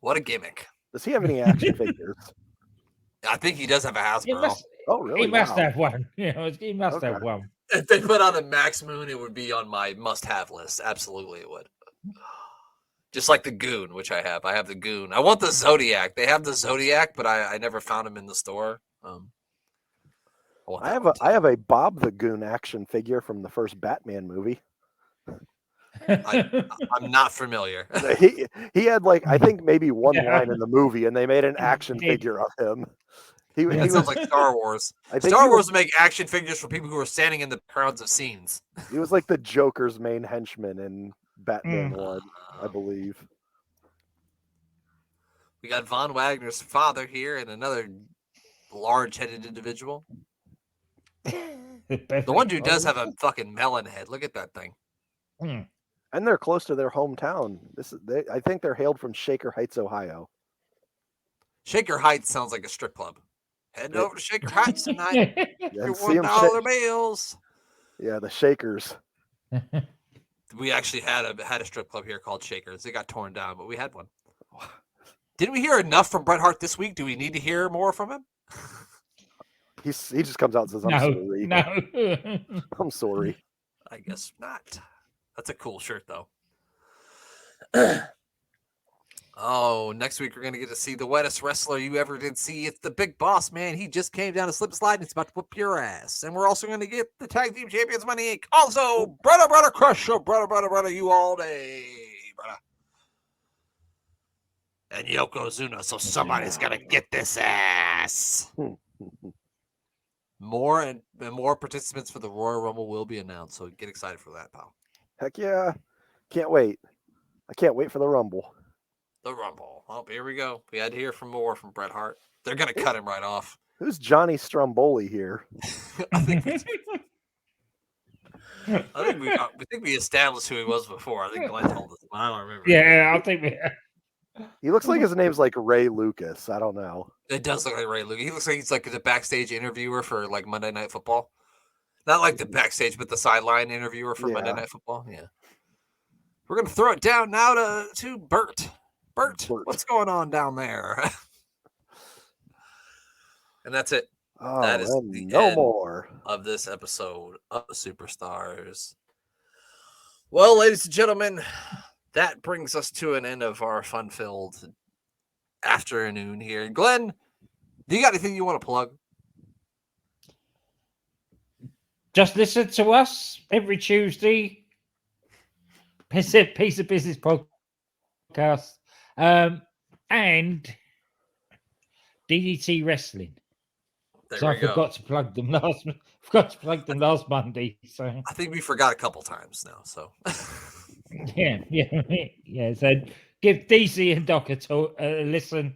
What a gimmick.
Does he have any action figures?
I think he does have a
He
Hasbro.
must,
Oh, really?
he must
Wow.
have one. You know, he must have
Okay.
one.
If they put out a Max Moon, it would be on my must-have list. Absolutely, it would. Just like the Goon, which I have. I have the Goon. I want the Zodiac. They have the Zodiac, but I never found him in the store. Want
I
that
have
one
I have a Bob the Goon action figure from the first Batman movie.
I'm not familiar.
He had like I think maybe one
Yeah.
line in the movie, and they made an action
did.
figure of him. He
That
was
sounds like Star Wars.
I think
Star
he
Wars
was,
would make action figures for people who are standing in the crowds of scenes.
he was like the Joker's main henchman in Batman One, I believe.
We got Von Wagner's father here and another large-headed individual. The one dude does have a fucking melon head. Look at that thing.
And they're close to their hometown. I think they're hailed from Shaker Heights, Ohio.
Shaker Heights sounds like a strip club. Head over to Shaker Heights tonight.
Yeah,
Your
and see 'em
$1 bills.
yeah, the Shakers.
We actually had a strip club here called Shakers. It got torn down, but we had one. Didn't we hear enough from Bret Hart this week? Do we need to hear more from him?
He just comes out and says, "I'm
No,
sorry.
no.
I'm sorry."
I guess not. That's a cool shirt, though. Oh, So next week we're gonna get to see the wettest wrestler you ever did see. It's the Big Boss, man. He just came down to slip and slide and he's about to whoop your ass. And we're also gonna get the tag team champions Money Inc. Also, brother, crush your brother, you all day, brother. And Yokozuna, so somebody's gonna get this ass. More and more participants for the Royal Rumble will be announced, so get excited for that, pal.
Heck yeah. Can't wait. I can't wait for the Rumble.
The Rumble. Oh, here we go. We had to hear from more from Bret Hart. They're gonna cut him right off.
Who's Johnny Stromboli here?
I think we established who he was before. I think Glenn told us, but I don't remember.
Yeah, I think we.
He looks like his name's like Ray Lucas. I don't know.
It does look like Ray Luke. He looks like he's like the backstage interviewer for like Monday Night Football. Not like the backstage, but the sideline interviewer for Monday Night Football. Yeah. We're gonna throw it down now to Bert. Bert, what's going on down there? And that's it.
Oh,
that is
and
the
no
end
more
of this episode of the Superstars. Well, ladies and gentlemen, that brings us to an end of our fun-filled afternoon here. Glenn, do you got anything you want to plug?
Just listen to us every Tuesday. Piece of Business podcast. And DDT Wrestling.
There
So
we
I
go.
forgot to plug them last Monday. So
I think we forgot a couple times now. So
yeah. So give DC and Doc a listen.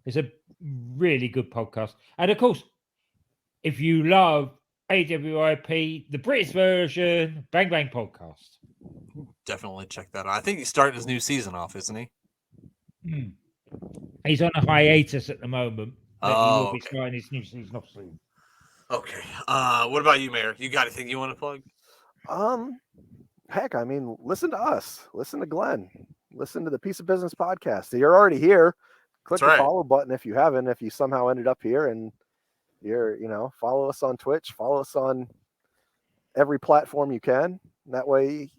It's a really good podcast. And of course, if you love AWIP, the British version, Bang Bang podcast.
definitely check that out. I think he's starting his new season off, isn't he?
He's on a hiatus at the moment. But he will be
okay.
starting his new season off soon.
Okay. What about you, Mayor? You got anything you want to plug?
Heck, I mean, listen to us. Listen to Glenn. Listen to the Piece of Business podcast. You're already here. Click the follow button if you haven't. If you somehow ended up here and you're, follow us on Twitch. Follow us on every platform you can. That way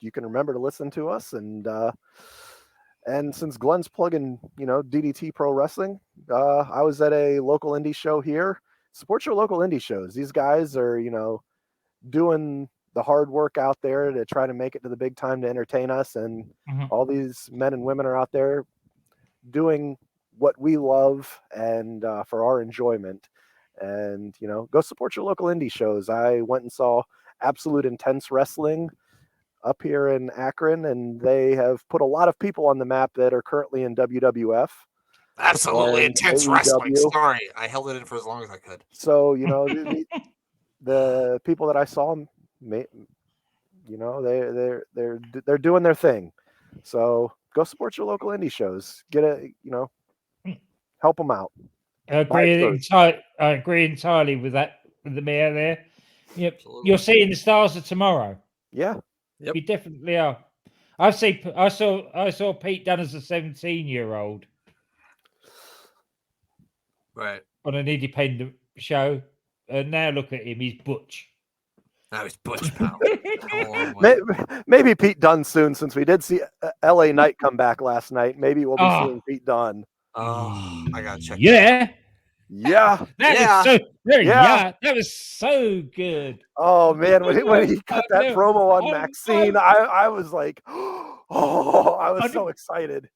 you can remember to listen to us. And since Glenn's plugging, DDT Pro Wrestling, I was at a local indie show here. Support your local indie shows. These guys are, doing the hard work out there to try to make it to the big time to entertain us. And all these men and women are out there doing what we love and for our enjoyment. And, go support your local indie shows. I went and saw Absolute Intense Wrestling up here in Akron, and they have put a lot of people on the map that are currently in WWF.
Absolutely
and
Intense
AEW.
Wrestling. Sorry, I held it in for as long as I could.
So, the people that I saw, they're doing their thing. So go support your local indie shows. Help them out.
I agree entirely with that, with the mayor there. Yep.
Absolutely.
You're seeing the stars of tomorrow.
Yeah.
Yep.
You definitely are. I saw Pete Dunne as a 17-year-old
Right.
on an independent show, and now look at him. He's Butch.
Now he's Butch, pal.
Maybe Pete Dunne soon, since we did see LA Knight come back last night. Maybe we'll be seeing Pete Dunne.
Oh, I gotta check.
Yeah.
Yeah.
That was so good.
Oh man, when he cut that promo on Maxine, I was like, oh, I was so excited.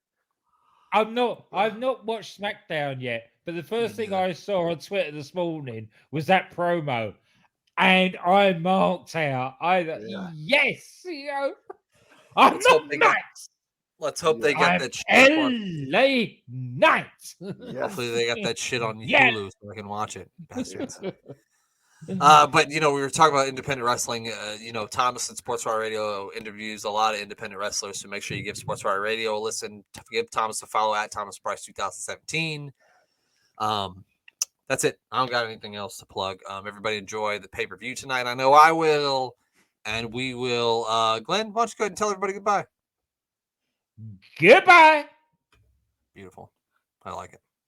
I've not watched SmackDown yet, but the first thing I saw on Twitter this morning was that promo, and I marked out. Yes, I'm not Max.
Let's hope they get that shit on
LA Knight.
Hopefully they got that shit on Hulu so I can watch it. Bastards. But we were talking about independent wrestling. Thomas and Sports Bar Radio interviews a lot of independent wrestlers, so make sure you give Sports Bar Radio a listen. Give Thomas a follow at Thomas Price 2017. That's it. I don't got anything else to plug. Everybody enjoy the pay-per-view tonight. I know I will, and we will. Glenn, why don't you go ahead and tell everybody goodbye?
Goodbye.
Beautiful. I like it.